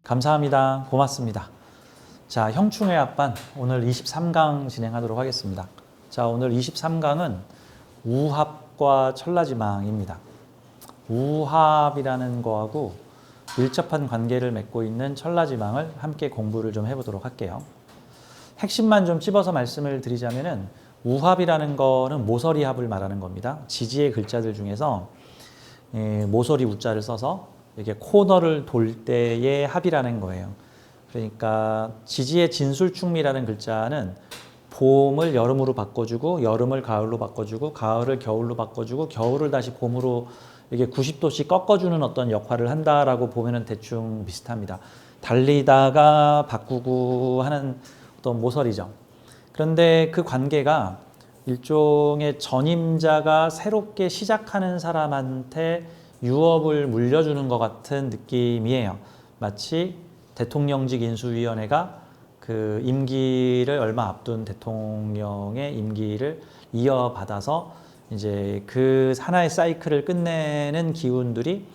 감사합니다. 고맙습니다. 자, 형충의 합반 오늘 23강 진행하도록 하겠습니다. 자, 오늘 23강은 우합과 천라지망입니다. 우합이라는 거하고 밀접한 관계를 맺고 있는 천라지망을 함께 공부를 좀 해보도록 할게요. 핵심만 좀 찝어서 말씀을 드리자면은 우합이라는 거는 모서리합을 말하는 겁니다. 지지의 글자들 중에서 모서리 우자를 써서 이게 코너를 돌 때의 합이라는 거예요. 그러니까 지지의 진술충미라는 글자는 봄을 여름으로 바꿔주고 여름을 가을로 바꿔주고 가을을 겨울로 바꿔주고 겨울을 다시 봄으로 이게 90도씩 꺾어주는 어떤 역할을 한다라고 보면은 대충 비슷합니다. 달리다가 바꾸고 하는 어떤 모서리죠. 그런데 그 관계가 일종의 전임자가 새롭게 시작하는 사람한테 유업을 물려주는 것 같은 느낌이에요. 마치 대통령직 인수위원회가 그 임기를 얼마 앞둔 대통령의 임기를 이어받아서 이제 그 하나의 사이클을 끝내는 기운들이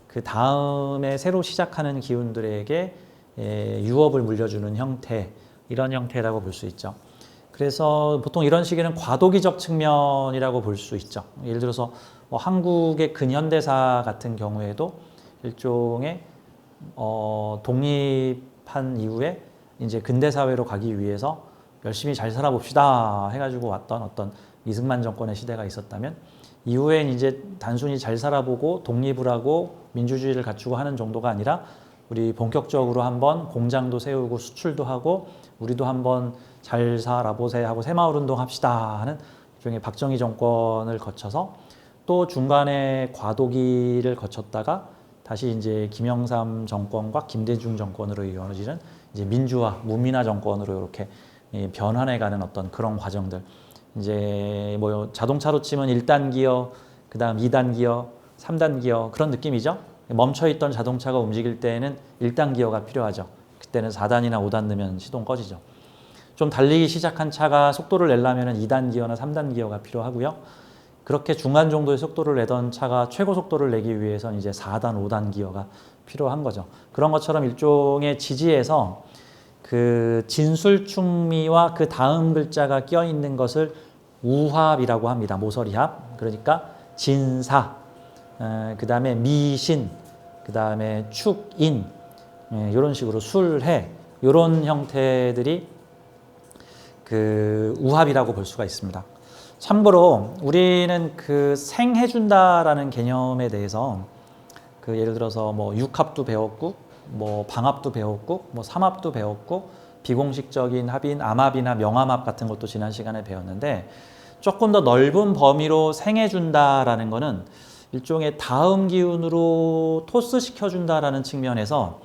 그 다음에 새로 시작하는 기운들에게 유업을 물려주는 형태, 이런 형태라고 볼 수 있죠. 그래서 보통 이런 시기는 과도기적 측면이라고 볼 수 있죠. 예를 들어서 뭐 한국의 근현대사 같은 경우에도 일종의 독립한 이후에 이제 근대사회로 가기 위해서 열심히 잘 살아봅시다 해가지고 왔던 어떤 이승만 정권의 시대가 있었다면 이후엔 이제 단순히 잘 살아보고 독립을 하고 민주주의를 갖추고 하는 정도가 아니라 우리 본격적으로 한번 공장도 세우고 수출도 하고 우리도 한번 잘 살아보세 하고 새마을운동 합시다 하는 일종의 박정희 정권을 거쳐서 또 중간에 과도기를 거쳤다가 다시 이제 김영삼 정권과 김대중 정권으로 이어지는 이제 민주화, 문민화 정권으로 이렇게 변환해가는 어떤 그런 과정들. 이제 뭐 자동차로 치면 1단 기어, 그다음 2단 기어, 3단 기어 그런 느낌이죠. 멈춰있던 자동차가 움직일 때에는 1단 기어가 필요하죠. 그때는 4단이나 5단 넣으면 시동 꺼지죠. 좀 달리기 시작한 차가 속도를 내려면 2단 기어나 3단 기어가 필요하고요. 그렇게 중간 정도의 속도를 내던 차가 최고 속도를 내기 위해서는 이제 4단, 5단 기어가 필요한 거죠. 그런 것처럼 일종의 지지에서 그 진술충미와 그 다음 글자가 껴있는 것을 우합이라고 합니다. 모서리합. 그러니까 진사, 그 다음에 미신, 그 다음에 축인, 이런 식으로 술해, 이런 형태들이 그 우합이라고 볼 수가 있습니다. 참고로 우리는 그 생해준다라는 개념에 대해서 그 예를 들어서 뭐 육합도 배웠고 뭐 방합도 배웠고 뭐 삼합도 배웠고 비공식적인 합인 암합이나 명암합 같은 것도 지난 시간에 배웠는데 조금 더 넓은 범위로 생해준다라는 거는 일종의 다음 기운으로 토스 시켜준다라는 측면에서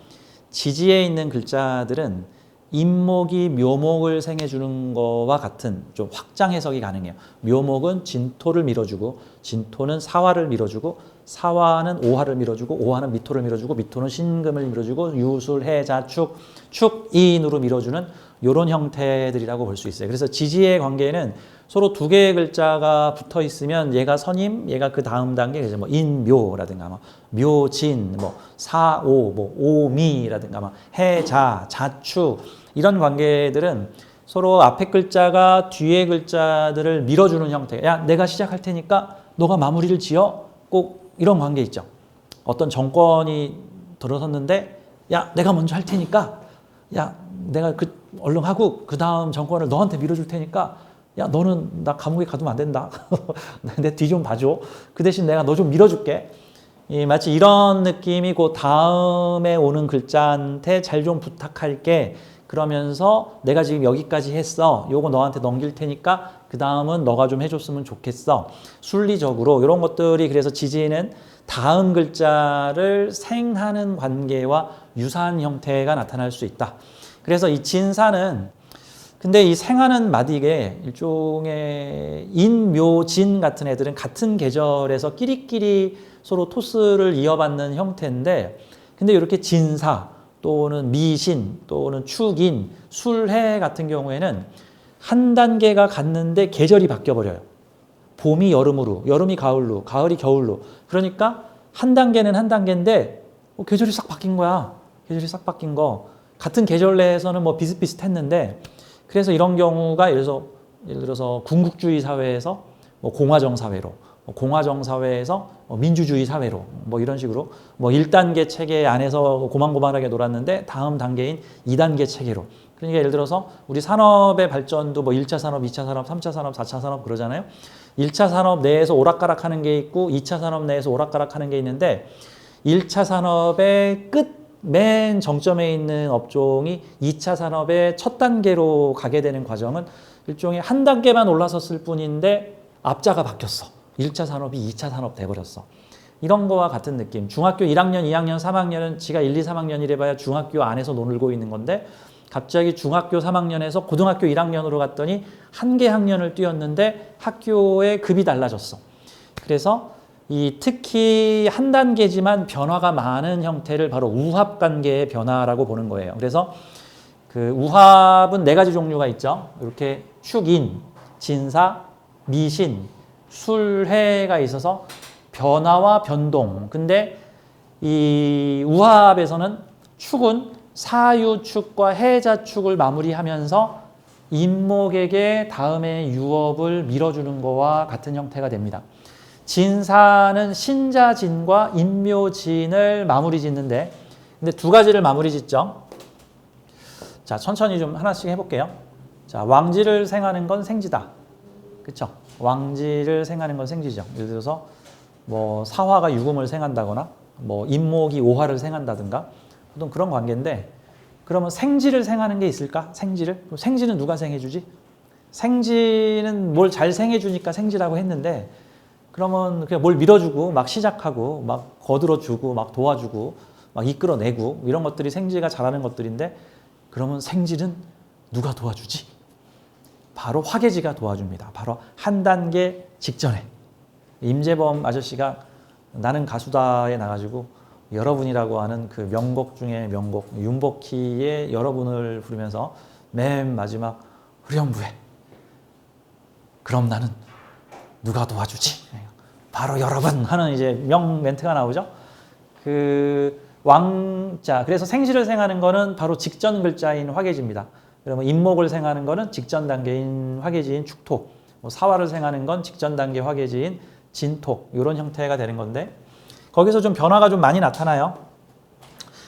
지지에 있는 글자들은 임목이 묘목을 생해주는 거와 같은 좀 확장 해석이 가능해요. 묘목은 진토를 밀어주고 진토는 사화를 밀어주고 사화는 오화를 밀어주고 오화는 미토를 밀어주고 미토는 신금을 밀어주고 유술, 해, 자, 축, 축인으로 밀어주는 이런 형태들이라고 볼 수 있어요. 그래서 지지의 관계는 서로 두 개의 글자가 붙어 있으면 얘가 선임, 얘가 그 다음 단계, 그래서 뭐 인묘라든가 뭐 묘진, 뭐 사오, 뭐 오미라든가 뭐 해자, 자축 이런 관계들은 서로 앞에 글자가 뒤에 글자들을 밀어주는 형태. 야, 내가 시작할 테니까 너가 마무리를 지어. 꼭 이런 관계 있죠. 어떤 정권이 들어섰는데, 야, 내가 먼저 할 테니까, 야, 내가 얼른 하고 그 다음 정권을 너한테 밀어줄 테니까, 야, 너는 나 감옥에 가두면 안 된다. 내 뒤 좀 봐줘. 그 대신 내가 너 좀 밀어줄게. 마치 이런 느낌이 그 다음에 오는 글자한테 잘 좀 부탁할게. 그러면서 내가 지금 여기까지 했어. 요거 너한테 넘길 테니까 그 다음은 너가 좀 해줬으면 좋겠어. 순리적으로 이런 것들이 그래서 지지는 다음 글자를 생하는 관계와 유사한 형태가 나타날 수 있다. 그래서 이 진사는 근데 이 생하는 마디게 일종의 인묘진 같은 애들은 같은 계절에서 끼리끼리 서로 토스를 이어받는 형태인데 근데 이렇게 진사 또는 미신 또는 축인, 술해 같은 경우에는 한 단계가 갔는데 계절이 바뀌어버려요. 봄이 여름으로, 여름이 가을로, 가을이 겨울로. 그러니까 한 단계는 한 단계인데 계절이 싹 바뀐 거야. 계절이 싹 바뀐 거. 같은 계절 내에서는 뭐 비슷비슷했는데 그래서 이런 경우가 예를 들어서 군국주의 사회에서 뭐 공화정 사회로, 공화정 사회에서 민주주의 사회로 뭐 이런 식으로 뭐 1단계 체계 안에서 고만고만하게 놀았는데 다음 단계인 2단계 체계로. 그러니까 예를 들어서 우리 산업의 발전도 뭐 1차 산업, 2차 산업, 3차 산업, 4차 산업 그러잖아요. 1차 산업 내에서 오락가락하는 게 있고 2차 산업 내에서 오락가락하는 게 있는데 1차 산업의 맨 정점에 있는 업종이 2차 산업의 첫 단계로 가게 되는 과정은 일종의 한 단계만 올라섰을 뿐인데 앞자가 바뀌었어. 1차 산업이 2차 산업 돼버렸어. 이런 거와 같은 느낌. 중학교 1학년, 2학년, 3학년은 지가 1, 2, 3학년이래 봐야 중학교 안에서 놀고 있는 건데 갑자기 중학교 3학년에서 고등학교 1학년으로 갔더니 한 개 학년을 뛰었는데 학교의 급이 달라졌어. 그래서 특히 한 단계지만 변화가 많은 형태를 바로 우합 관계의 변화라고 보는 거예요. 그래서 그 우합은 네 가지 종류가 있죠. 이렇게 축인, 진사, 미신, 술해가 있어서 변화와 변동. 근데 이 우합에서는 축은 사유축과 해자축을 마무리하면서 임목에게 다음에 유업을 밀어주는 거와 같은 형태가 됩니다. 진사는 신자진과 인묘진을 마무리 짓는데 근데 두 가지를 마무리 짓죠. 자, 천천히 좀 하나씩 해볼게요. 자, 왕지를 생하는 건 생지다. 그쵸? 왕지를 생하는 건 생지죠. 예를 들어서 뭐 사화가 유금을 생한다거나 뭐 임목이 오화를 생한다든가 어떤 그런 관계인데 그러면 생지를 생하는 게 있을까? 생지를? 생지는 누가 생해주지? 생지는 뭘 잘 생해주니까 생지라고 했는데 그러면 그냥 뭘 밀어주고 막 시작하고 막 거들어주고 막 도와주고 막 이끌어내고 이런 것들이 생지가 잘하는 것들인데 그러면 생지는 누가 도와주지? 바로 화개지가 도와줍니다. 바로 한 단계 직전에 임재범 아저씨가 나는 가수다에 나가지고 여러분이라고 하는 그 명곡 중에 명곡 윤복희의 여러분을 부르면서 맨 마지막 후렴부에 그럼 나는 누가 도와주지? 바로 여러분 하는 이제 명 멘트가 나오죠. 그 왕자 그래서 생지를 생하는 거는 바로 직전 글자인 화개지입니다. 그러면 임목을 생하는 거는 직전 단계인 화개지인 축토, 뭐 사화를 생하는 건 직전 단계 화개지인 진토 이런 형태가 되는 건데 거기서 좀 변화가 좀 많이 나타나요.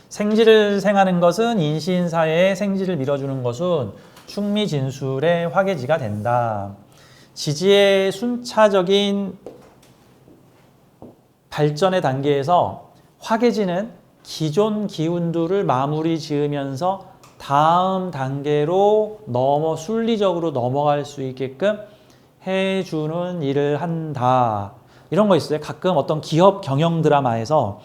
생지를 생하는 것은 인신사회에 생지를 밀어주는 것은 충미진술의 화개지가 된다. 지지의 순차적인 발전의 단계에서 화개지는 기존 기운들을 마무리 지으면서 다음 단계로 순리적으로 넘어갈 수 있게끔 해주는 일을 한다. 이런 거 있어요. 가끔 어떤 기업 경영 드라마에서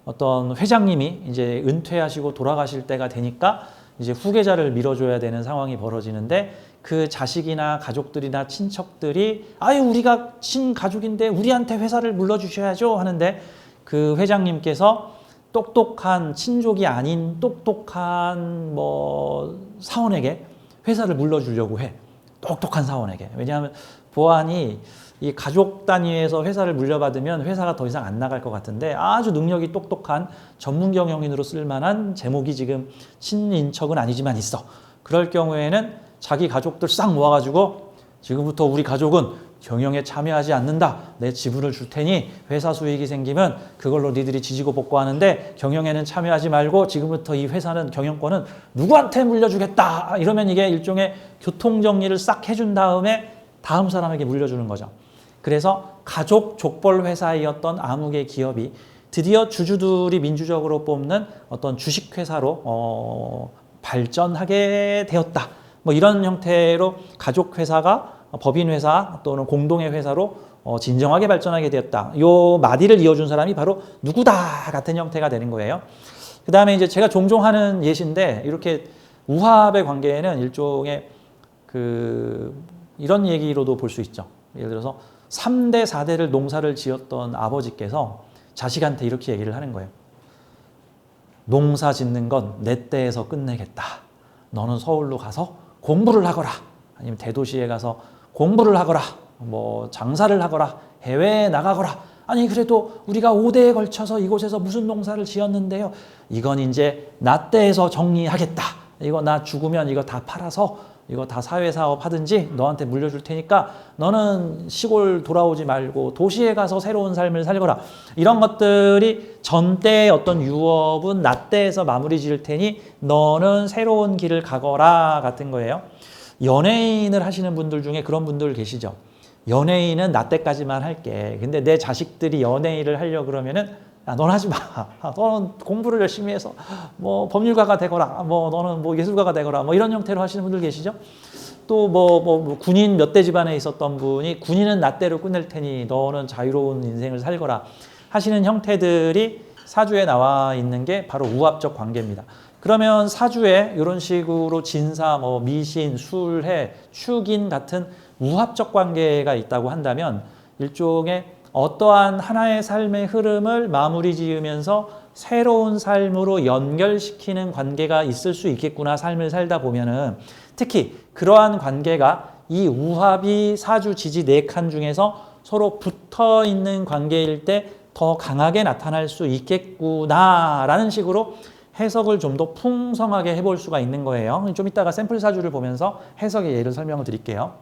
어떤 회장님이 이제 은퇴하시고 돌아가실 때가 되니까 이제 후계자를 밀어줘야 되는 상황이 벌어지는데 그 자식이나 가족들이나 친척들이 아유 우리가 친가족인데 우리한테 회사를 물러주셔야죠 하는데 그 회장님께서 똑똑한 친족이 아닌 똑똑한 뭐 사원에게 회사를 물러주려고 해. 똑똑한 사원에게. 왜냐하면 보안이 이 가족 단위에서 회사를 물려받으면 회사가 더 이상 안 나갈 것 같은데 아주 능력이 똑똑한 전문 경영인으로 쓸만한 제목이 지금 친인척은 아니지만 있어. 그럴 경우에는 자기 가족들 싹 모아가지고 지금부터 우리 가족은 경영에 참여하지 않는다. 내 지분을 줄 테니 회사 수익이 생기면 그걸로 니들이 지지고 볶고하는데 경영에는 참여하지 말고 지금부터 이 회사는 경영권은 누구한테 물려주겠다. 이러면 이게 일종의 교통정리를 싹 해준 다음에 다음 사람에게 물려주는 거죠. 그래서 가족 족벌 회사이었던 암흑의 기업이 드디어 주주들이 민주적으로 뽑는 어떤 주식회사로 발전하게 되었다. 뭐 이런 형태로 가족 회사가 법인 회사 또는 공동의 회사로 진정하게 발전하게 되었다. 요 마디를 이어준 사람이 바로 누구다 같은 형태가 되는 거예요. 그 다음에 이제 제가 종종 하는 예시인데 이렇게 우합의 관계에는 일종의 이런 얘기로도 볼 수 있죠. 예를 들어서 3대, 4대를 농사를 지었던 아버지께서 자식한테 이렇게 얘기를 하는 거예요. 농사 짓는 건 내 때에서 끝내겠다. 너는 서울로 가서 공부를 하거라. 아니면 대도시에 가서 공부를 하거라, 뭐 장사를 하거라, 해외에 나가거라. 아니 그래도 우리가 5대에 걸쳐서 이곳에서 무슨 농사를 지었는데요. 이건 이제 나 때에서 정리하겠다. 이거 나 죽으면 이거 다 팔아서 이거 다 사회사업 하든지 너한테 물려줄 테니까 너는 시골 돌아오지 말고 도시에 가서 새로운 삶을 살거라. 이런 것들이 전때의 어떤 유업은 나 때에서 마무리 지을 테니 너는 새로운 길을 가거라 같은 거예요. 연예인을 하시는 분들 중에 그런 분들 계시죠. 연예인은 나 때까지만 할게. 근데 내 자식들이 연예인을 하려고 그러면은 야, 너는 하지 마. 너는 공부를 열심히 해서 뭐 법률가가 되거라. 뭐 너는 뭐 예술가가 되거라. 뭐 이런 형태로 하시는 분들 계시죠. 또 뭐 군인 몇 대 집안에 있었던 분이 군인은 나 때로 끝낼 테니 너는 자유로운 인생을 살거라 하시는 형태들이 사주에 나와 있는 게 바로 우합적 관계입니다. 그러면 사주에 이런 식으로 진사, 뭐 미신, 술해, 축인 같은 우합적 관계가 있다고 한다면 일종의 어떠한 하나의 삶의 흐름을 마무리 지으면서 새로운 삶으로 연결시키는 관계가 있을 수 있겠구나. 삶을 살다 보면은 특히 그러한 관계가 이 우합이 사주 지지 4칸 중에서 서로 붙어 있는 관계일 때 더 강하게 나타날 수 있겠구나라는 식으로 해석을 좀 더 풍성하게 해볼 수가 있는 거예요. 좀 이따가 샘플 사주를 보면서 해석의 예를 설명을 드릴게요.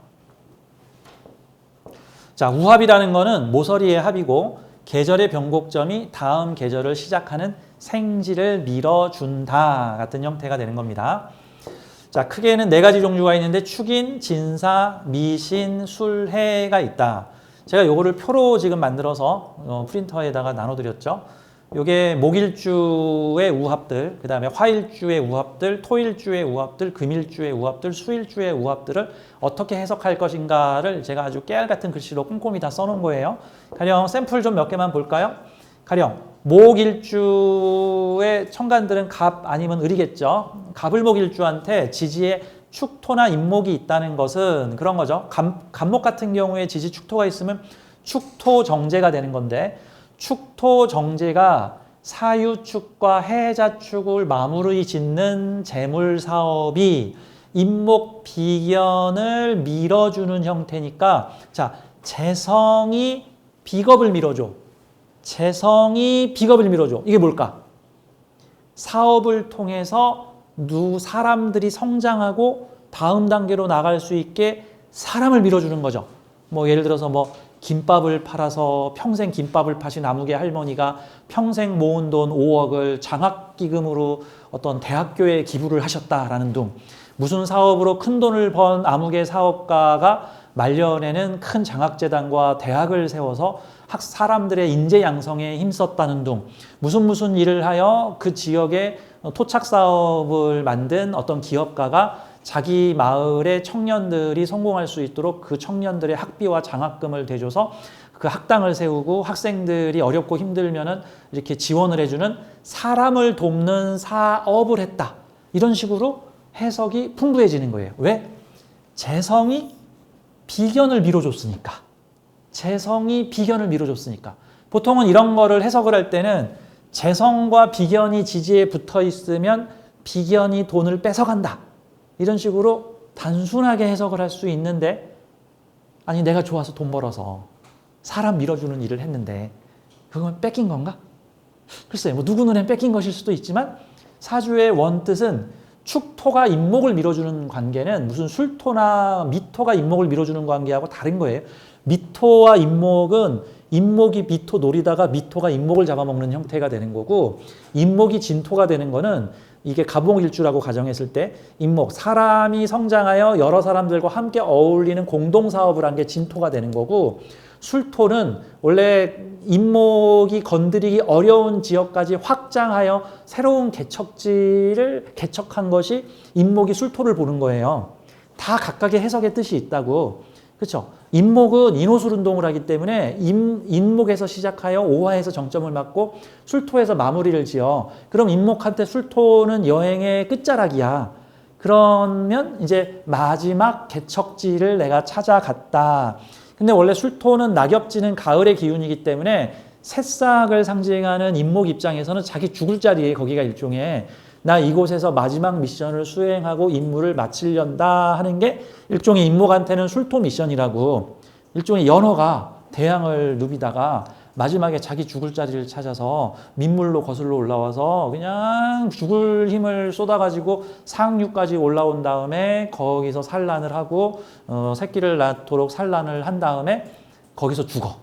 자, 우합이라는 거는 모서리의 합이고 계절의 변곡점이 다음 계절을 시작하는 생지를 밀어준다 같은 형태가 되는 겁니다. 자, 크게는 4가지 종류가 있는데 축인, 진사, 미신, 술해가 있다. 제가 요거를 표로 지금 만들어서 프린터에다가 나눠드렸죠. 요게 목일주의 우합들, 그 다음에 화일주의 우합들, 토일주의 우합들, 금일주의 우합들, 수일주의 우합들을 어떻게 해석할 것인가를 제가 아주 깨알 같은 글씨로 꼼꼼히 다 써놓은 거예요. 가령 샘플 좀 몇 개만 볼까요? 가령 목일주의 천간들은 갑 아니면 을이겠죠. 갑을목일주한테 지지에 축토나 임목이 있다는 것은 그런 거죠. 갑목 같은 경우에 지지 축토가 있으면 축토정제가 되는 건데 축토정제가 사유축과 해자축을 마무리 짓는 재물 사업이 임목 비견을 밀어주는 형태니까 자, 재성이 비겁을 밀어줘. 재성이 비겁을 밀어줘. 이게 뭘까? 사업을 통해서 사람들이 성장하고 다음 단계로 나갈 수 있게 사람을 밀어주는 거죠. 뭐 예를 들어서 뭐 김밥을 팔아서 평생 김밥을 파신 아무개 할머니가 평생 모은 돈 5억을 장학기금으로 어떤 대학교에 기부를 하셨다라는 등 무슨 사업으로 큰 돈을 번 아무개 사업가가 말년에는 큰 장학재단과 대학을 세워서 사람들의 인재 양성에 힘썼다는 등 무슨 일을 하여 그 지역에 토착 사업을 만든 어떤 기업가가 자기 마을의 청년들이 성공할 수 있도록 그 청년들의 학비와 장학금을 대줘서 그 학당을 세우고 학생들이 어렵고 힘들면은 이렇게 지원을 해주는 사람을 돕는 사업을 했다. 이런 식으로 해석이 풍부해지는 거예요. 왜? 재성이 비견을 밀어줬으니까. 재성이 비견을 밀어줬으니까. 보통은 이런 거를 해석을 할 때는 재성과 비견이 지지에 붙어 있으면 비견이 돈을 뺏어간다. 이런 식으로 단순하게 해석을 할 수 있는데 아니 내가 좋아서 돈 벌어서 사람 밀어주는 일을 했는데 그건 뺏긴 건가? 글쎄요. 뭐 누구 눈엔 뺏긴 것일 수도 있지만 사주의 원뜻은 축토가 임목을 밀어주는 관계는 무슨 술토나 미토가 임목을 밀어주는 관계하고 다른 거예요. 미토와 임목은 임목이 미토 노리다가 미토가 임목을 잡아먹는 형태가 되는 거고 임목이 진토가 되는 거는 이게 갑목일주라고 가정했을 때 임목, 사람이 성장하여 여러 사람들과 함께 어울리는 공동사업을 한 게 진토가 되는 거고 술토는 원래 임목이 건드리기 어려운 지역까지 확장하여 새로운 개척지를 개척한 것이 임목이 술토를 보는 거예요. 다 각각의 해석의 뜻이 있다고. 그렇죠? 임목은 인호술 운동을 하기 때문에 인목에서 시작하여 오화에서 정점을 맞고 술토에서 마무리를 지어. 그럼 임목한테 술토는 여행의 끝자락이야. 그러면 이제 마지막 개척지를 내가 찾아갔다. 근데 원래 술토는 낙엽지는 가을의 기운이기 때문에 새싹을 상징하는 임목 입장에서는 자기 죽을 자리에 거기가 일종의 나 이곳에서 마지막 미션을 수행하고 임무를 마치련다 하는 게 일종의 임목한테는 술토 미션이라고, 일종의 연어가 대양을 누비다가 마지막에 자기 죽을 자리를 찾아서 민물로 거슬러 올라와서 그냥 죽을 힘을 쏟아가지고 상류까지 올라온 다음에 거기서 산란을 하고 새끼를 낳도록 산란을 한 다음에 거기서 죽어.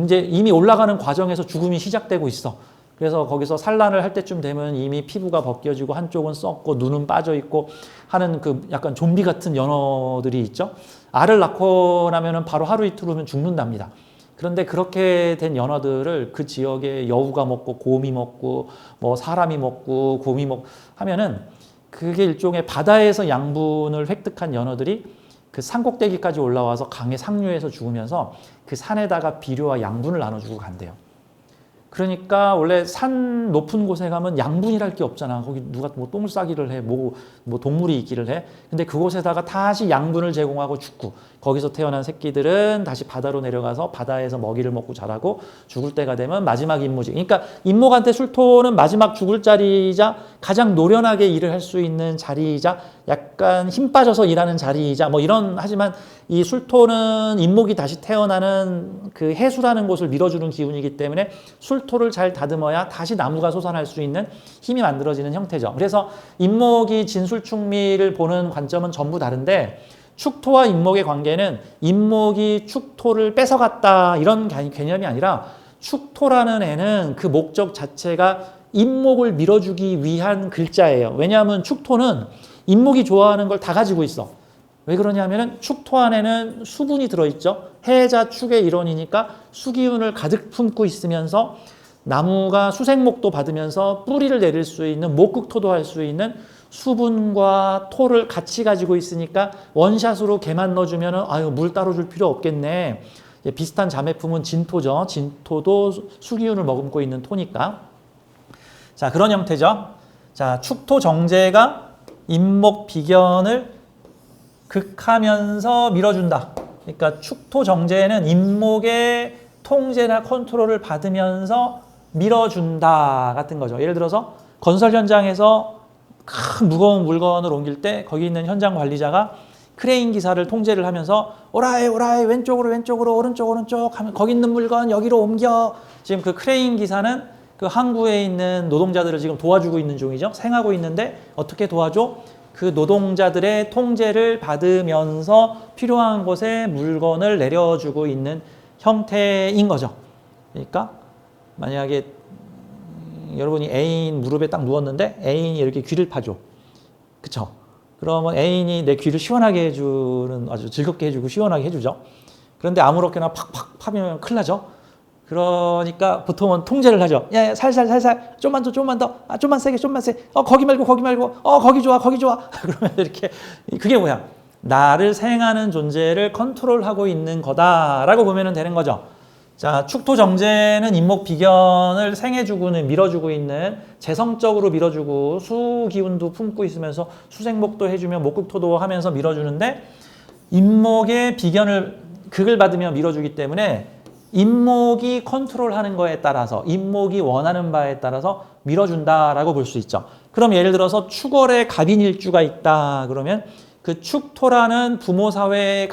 이제 이미 올라가는 과정에서 죽음이 시작되고 있어. 그래서 거기서 산란을 할 때쯤 되면 이미 피부가 벗겨지고 한쪽은 썩고 눈은 빠져 있고 하는 그 약간 좀비 같은 연어들이 있죠. 알을 낳고 나면은 바로 하루 이틀 후면 죽는답니다. 그런데 그렇게 된 연어들을 그 지역에 여우가 먹고 곰이 먹고 뭐 사람이 먹고 곰이 먹고 하면은 그게 일종의 바다에서 양분을 획득한 연어들이 그 산꼭대기까지 올라와서 강의 상류에서 죽으면서 그 산에다가 비료와 양분을 나눠주고 간대요. 그러니까 원래 산 높은 곳에 가면 양분이랄 게 없잖아. 거기 누가 뭐 똥 싸기를 해, 뭐 동물이 있기를 해. 근데 그곳에다가 다시 양분을 제공하고 죽고, 거기서 태어난 새끼들은 다시 바다로 내려가서 바다에서 먹이를 먹고 자라고 죽을 때가 되면 마지막 임무지. 그러니까 임목한테 술토는 마지막 죽을 자리이자 가장 노련하게 일을 할 수 있는 자리이자 약간 힘 빠져서 일하는 자리이자 뭐 이런, 하지만 이 술토는 임목이 다시 태어나는 그 해수라는 곳을 밀어주는 기운이기 때문에 술토를 잘 다듬어야 다시 나무가 솟아날 수 있는 힘이 만들어지는 형태죠. 그래서 임목이 진술충미를 보는 관점은 전부 다른데, 축토와 임목의 관계는 임목이 축토를 뺏어갔다 이런 개념이 아니라, 축토라는 애는 그 목적 자체가 임목을 밀어주기 위한 글자예요. 왜냐하면 축토는 임목이 좋아하는 걸 다 가지고 있어. 왜 그러냐면은 축토 안에는 수분이 들어있죠. 해자 축의 일원이니까 수기운을 가득 품고 있으면서 나무가 수생목도 받으면서 뿌리를 내릴 수 있는, 목극토도 할 수 있는 수분과 토를 같이 가지고 있으니까 원샷으로 개만 넣어주면은 아유 물 따로 줄 필요 없겠네. 비슷한 자매품은 진토죠. 진토도 수기운을 머금고 있는 토니까. 자, 그런 형태죠. 자, 축토 정제가 임목 비견을 극하면서 밀어준다. 그러니까 축토 정제는 임목의 통제나 컨트롤을 받으면서 밀어준다 같은 거죠. 예를 들어서 건설 현장에서 큰 무거운 물건을 옮길 때 거기 있는 현장 관리자가 크레인 기사를 통제를 하면서 오라이 왼쪽으로 오른쪽 하면 거기 있는 물건 여기로 옮겨. 지금 그 크레인 기사는 그 항구에 있는 노동자들을 지금 도와주고 있는 중이죠. 생하고 있는데 어떻게 도와줘? 그 노동자들의 통제를 받으면서 필요한 곳에 물건을 내려주고 있는 형태인 거죠. 그러니까 만약에 여러분이 애인 무릎에 딱 누웠는데 애인이 이렇게 귀를 파줘. 그쵸? 그러면 애인이 내 귀를 시원하게 해주는, 아주 즐겁게 해주고 시원하게 해주죠. 그런데 아무렇게나 팍팍 파면 큰일 나죠. 그러니까 보통은 통제를 하죠. 야, 살살, 좀만 더, 좀만 세게. 거기 말고, 거기 좋아. 그러면 이렇게, 그게 뭐야? 나를 생하는 존재를 컨트롤하고 있는 거다라고 보면 되는 거죠. 자, 축토 정제는 임목 비견을 생해주고는 밀어주고 있는, 재성적으로 밀어주고 수기운도 품고 있으면서 수생목도 해주며 목극토도 하면서 밀어주는데, 임목의 비견을 극을 받으며 밀어주기 때문에 임목이 컨트롤하는 거에 따라서, 임목이 원하는 바에 따라서 밀어준다라고 볼 수 있죠. 그럼 예를 들어서 축월에 갑인일주가 있다 그러면 그 축토라는 부모 사회의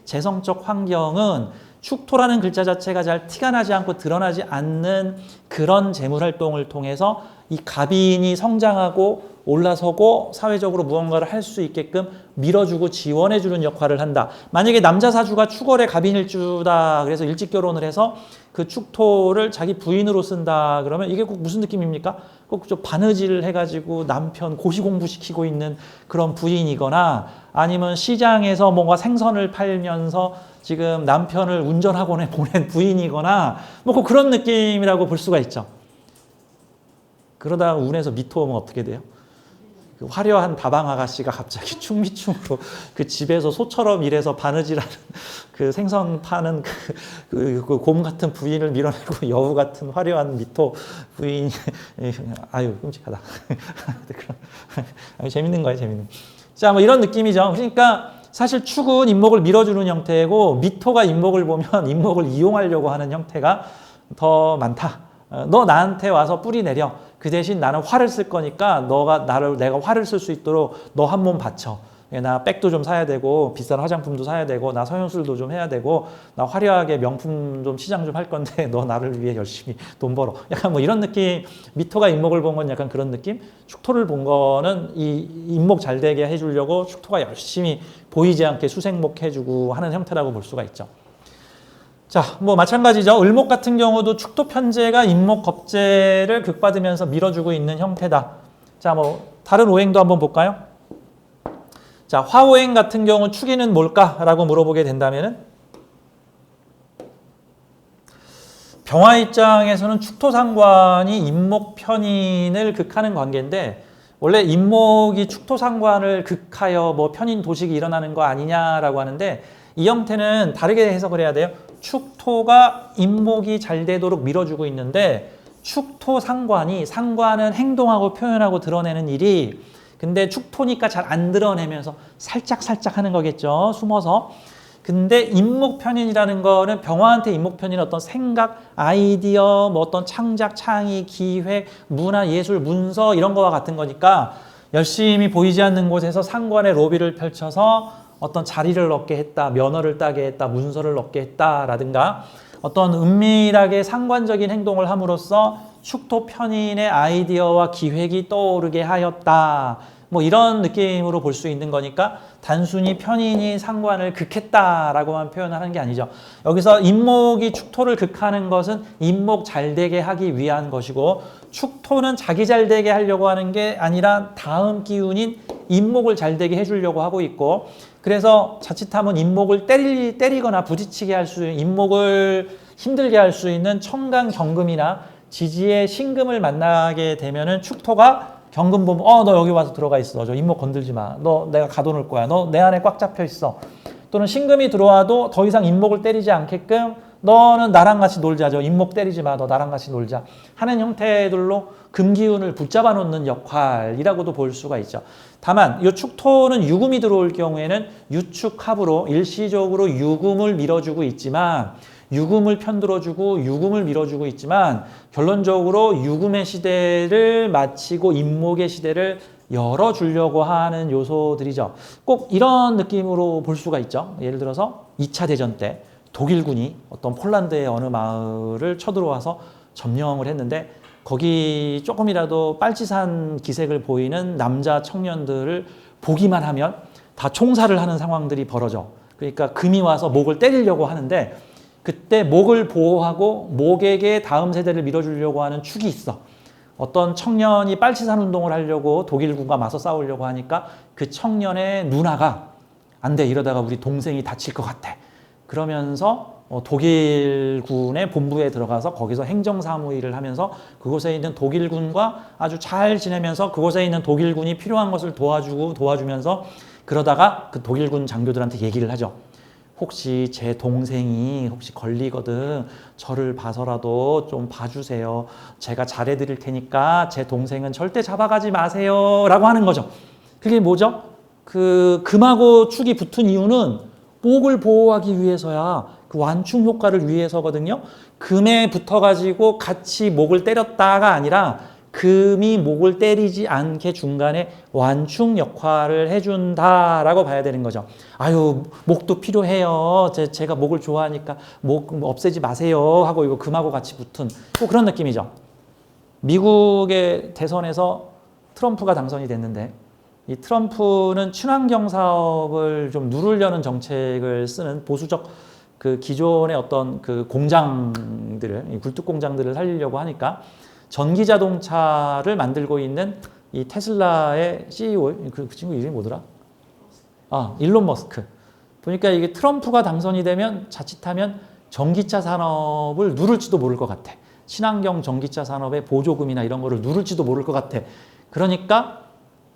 재성적 환경은 축토라는 글자 자체가 잘 티가 나지 않고 드러나지 않는 그런 재물 활동을 통해서 이 갑인이 성장하고 올라서고 사회적으로 무언가를 할 수 있게끔 밀어주고 지원해주는 역할을 한다. 만약에 남자 사주가 축월의 갑인일주다 그래서 일찍 결혼을 해서 그 축토를 자기 부인으로 쓴다 그러면 이게 꼭 무슨 느낌입니까? 꼭 좀 바느질 해가지고 남편 고시공부시키고 있는 그런 부인이거나, 아니면 시장에서 뭔가 생선을 팔면서 지금 남편을 운전학원에 보낸 부인이거나 뭐 꼭 그런 느낌이라고 볼 수가 있죠. 그러다 운에서 미토 오면 어떻게 돼요? 그 화려한 다방 아가씨가 갑자기 충미충으로 그 집에서 소처럼 일해서 바느질하는 그 생선 파는 그 곰 같은 부인을 밀어내고 여우 같은 화려한 미토 부인이 아유 끔찍하다. 재밌는 거예요, 재밌는. 자, 뭐 이런 느낌이죠. 그러니까 사실 축은 임목을 밀어주는 형태고, 미토가 임목을 보면 임목을 이용하려고 하는 형태가 더 많다. 너 나한테 와서 뿌리 내려. 그 대신 나는 화를 쓸 거니까 내가 화를 쓸 수 있도록 너 한 몸 바쳐. 나 백도 좀 사야 되고 비싼 화장품도 사야 되고 나 성형술도 좀 해야 되고 나 화려하게 명품 좀 시장 좀 할 건데 너 나를 위해 열심히 돈 벌어. 약간 뭐 이런 느낌. 미토가 인목을 본 건 약간 그런 느낌. 축토를 본 거는 이 인목 잘 되게 해주려고 축토가 열심히 보이지 않게 수생목 해주고 하는 형태라고 볼 수가 있죠. 자, 뭐 마찬가지죠. 을목 같은 경우도 축토 편제가 인목 겁제를 극받으면서 밀어주고 있는 형태다. 자, 뭐 다른 오행도 한번 볼까요? 자, 화오행 같은 경우 축이는 뭘까라고 물어보게 된다면은 병화 입장에서는 축토상관이 인목 편인을 극하는 관계인데 원래 인목이 축토상관을 극하여 뭐 편인 도식이 일어나는 거 아니냐라고 하는데 이 형태는 다르게 해석을 해야 돼요. 축토가 인목이 잘 되도록 밀어주고 있는데 축토상관은 행동하고 표현하고 드러내는 일이 근데 축토니까 잘 안 드러내면서 살짝 하는 거겠죠. 숨어서. 근데 인목편인이라는 거는 병화한테 인목편인 어떤 생각, 아이디어, 뭐 어떤 창작, 창의, 기획, 문화, 예술, 문서 이런 거와 같은 거니까 열심히 보이지 않는 곳에서 상관의 로비를 펼쳐서 어떤 자리를 얻게 했다, 면허를 따게 했다, 문서를 얻게 했다라든가 어떤 은밀하게 상관적인 행동을 함으로써 축토 편인의 아이디어와 기획이 떠오르게 하였다. 뭐 이런 느낌으로 볼 수 있는 거니까 단순히 편인이 상관을 극했다라고만 표현을 하는 게 아니죠. 여기서 인목이 축토를 극하는 것은 인목 잘 되게 하기 위한 것이고 축토는 자기 잘 되게 하려고 하는 게 아니라 다음 기운인 인목을 잘 되게 해주려고 하고 있고 그래서 자칫하면 인목을 때리거나 부딪히게 할 수 있는 인목을 힘들게 할 수 있는 청간 경금이나 지지의 신금을 만나게 되면은 축토가 경금 보면 너 여기 와서 들어가 있어. 저 인목 건들지 마. 너 내가 가둬놓을 거야. 너 내 안에 꽉 잡혀 있어. 또는 신금이 들어와도 더 이상 인목을 때리지 않게끔 너는 나랑 같이 놀자. 저 인목 때리지 마. 너 나랑 같이 놀자. 하는 형태들로 금기운을 붙잡아 놓는 역할이라고도 볼 수가 있죠. 다만 이 축토는 유금이 들어올 경우에는 유축합으로 일시적으로 유금을 밀어주고 있지만 유금을 편들어주고 유금을 밀어주고 있지만 결론적으로 유금의 시대를 마치고 인목의 시대를 열어주려고 하는 요소들이죠. 꼭 이런 느낌으로 볼 수가 있죠. 예를 들어서 2차 대전 때 독일군이 어떤 폴란드의 어느 마을을 쳐들어와서 점령을 했는데 거기 조금이라도 빨치산 기색을 보이는 남자 청년들을 보기만 하면 다 총살을 하는 상황들이 벌어져. 그러니까 금이 와서 목을 때리려고 하는데 그때 목을 보호하고 목에게 다음 세대를 밀어주려고 하는 축이 있어. 어떤 청년이 빨치산 운동을 하려고 독일군과 맞서 싸우려고 하니까 그 청년의 누나가 안 돼, 이러다가 우리 동생이 다칠 것 같아. 그러면서 독일군의 본부에 들어가서 거기서 행정사무일을 하면서 그곳에 있는 독일군과 아주 잘 지내면서 그곳에 있는 독일군이 필요한 것을 도와주면서 그러다가 그 독일군 장교들한테 얘기를 하죠. 혹시 제 동생이 혹시 걸리거든 저를 봐서라도 좀 봐주세요. 제가 잘해드릴 테니까 제 동생은 절대 잡아가지 마세요. 라고 하는 거죠. 그게 뭐죠? 그 금하고 축이 붙은 이유는 목을 보호하기 위해서야. 그 완충 효과를 위해서거든요. 금에 붙어가지고 같이 목을 때렸다가 아니라 금이 목을 때리지 않게 중간에 완충 역할을 해준다라고 봐야 되는 거죠. 아유, 목도 필요해요. 제가 목을 좋아하니까 목 없애지 마세요 하고 이거 금하고 같이 붙은 꼭 그런 느낌이죠. 미국의 대선에서 트럼프가 당선이 됐는데 이 트럼프는 친환경 사업을 좀 누르려는 정책을 쓰는 보수적 그 기존의 어떤 그 공장들을, 굴뚝 공장들을 살리려고 하니까 전기 자동차를 만들고 있는 이 테슬라의 CEO, 그 친구 이름이 뭐더라? 일론 머스크. 보니까 이게 트럼프가 당선이 되면 자칫하면 전기차 산업을 누를지도 모를 것 같아. 친환경 전기차 산업의 보조금이나 이런 거를 누를지도 모를 것 같아. 그러니까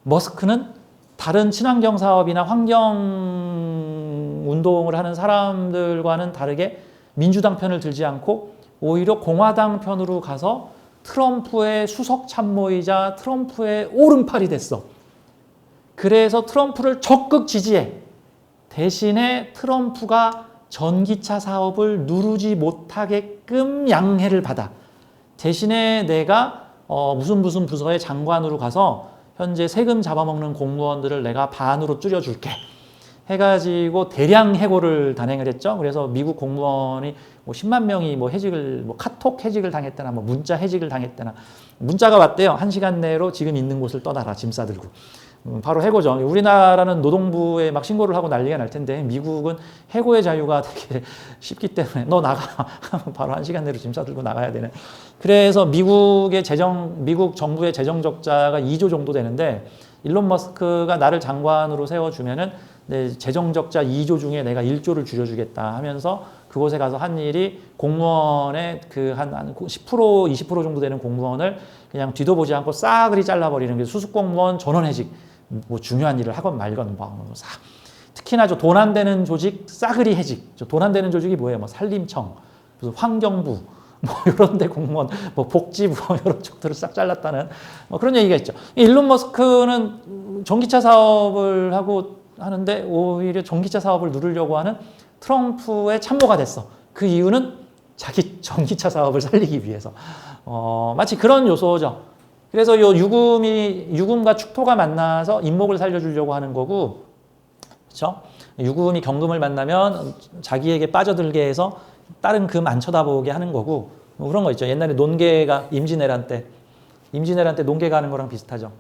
머스크는 다른 친환경 사업이나 환경 운동을 하는 사람들과는 다르게 민주당 편을 들지 않고 오히려 공화당 편으로 가서 트럼프의 수석 참모이자 트럼프의 오른팔이 됐어. 그래서 트럼프를 적극 지지해. 대신에 트럼프가 전기차 사업을 누르지 못하게끔 양해를 받아. 대신에 내가 무슨 무슨 부서의 장관으로 가서 현재 세금 잡아먹는 공무원들을 내가 반으로 줄여줄게 해가지고 대량 해고를 단행을 했죠. 그래서 미국 공무원이 뭐 10만 명이 뭐 해직을, 뭐 카톡 해직을 당했다나, 뭐 문자 해직을 당했다나, 문자가 왔대요. 1시간 내로 지금 있는 곳을 떠나라, 짐 싸들고. 바로 해고죠. 우리나라는 노동부에 막 신고를 하고 난리가 날 텐데, 미국은 해고의 자유가 되게 쉽기 때문에 너 나가. 바로 1시간 내로 짐 싸들고 나가야 되는. 그래서 미국 정부의 재정 적자가 2조 정도 되는데, 일론 머스크가 나를 장관으로 세워주면은 재정 적자 2조 중에 내가 1조를 줄여주겠다 하면서 그곳에 가서 한 일이 공무원의 그 한 10% 20% 정도 되는 공무원을 그냥 뒤도 보지 않고 싸그리 잘라버리는 게 수습 공무원 전원해직, 뭐 중요한 일을 하건 말건 뭐 특히나 저 돈 안 되는 조직 싸그리 해직. 저 돈 안 되는 조직이 뭐예요? 뭐 산림청, 무슨 환경부, 뭐 이런 데 공무원, 뭐 복지부 이런 쪽들을 싹 잘랐다는 뭐 그런 얘기가 있죠. 일론 머스크는 전기차 사업을 하는데 오히려 전기차 사업을 누르려고 하는 트럼프의 참모가 됐어. 그 이유는 자기 전기차 사업을 살리기 위해서. 마치 그런 요소죠. 그래서 요 유금과 축토가 만나서 인목을 살려주려고 하는 거고, 그렇죠? 유금이 경금을 만나면 자기에게 빠져들게 해서 다른 금 안 쳐다보게 하는 거고, 뭐 그런 거 있죠. 옛날에 논개가 임진왜란 때 논개 가는 거랑 비슷하죠.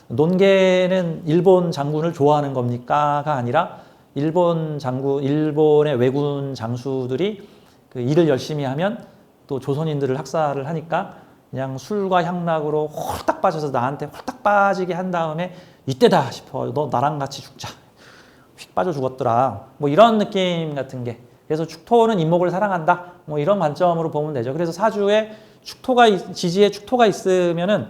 논개는 일본 장군을 좋아하는 겁니까가 아니라 일본의 왜군 장수들이 그 일을 열심히 하면 또 조선인들을 학살을 하니까 그냥 술과 향락으로 홀딱 빠져서 나한테 홀딱 빠지게 한 다음에 이때다 싶어. 너 나랑 같이 죽자. 휙 빠져 죽었더라. 뭐 이런 느낌 같은 게. 그래서 축토는 인목을 사랑한다. 뭐 이런 관점으로 보면 되죠. 그래서 사주에 지지에 축토가 있으면은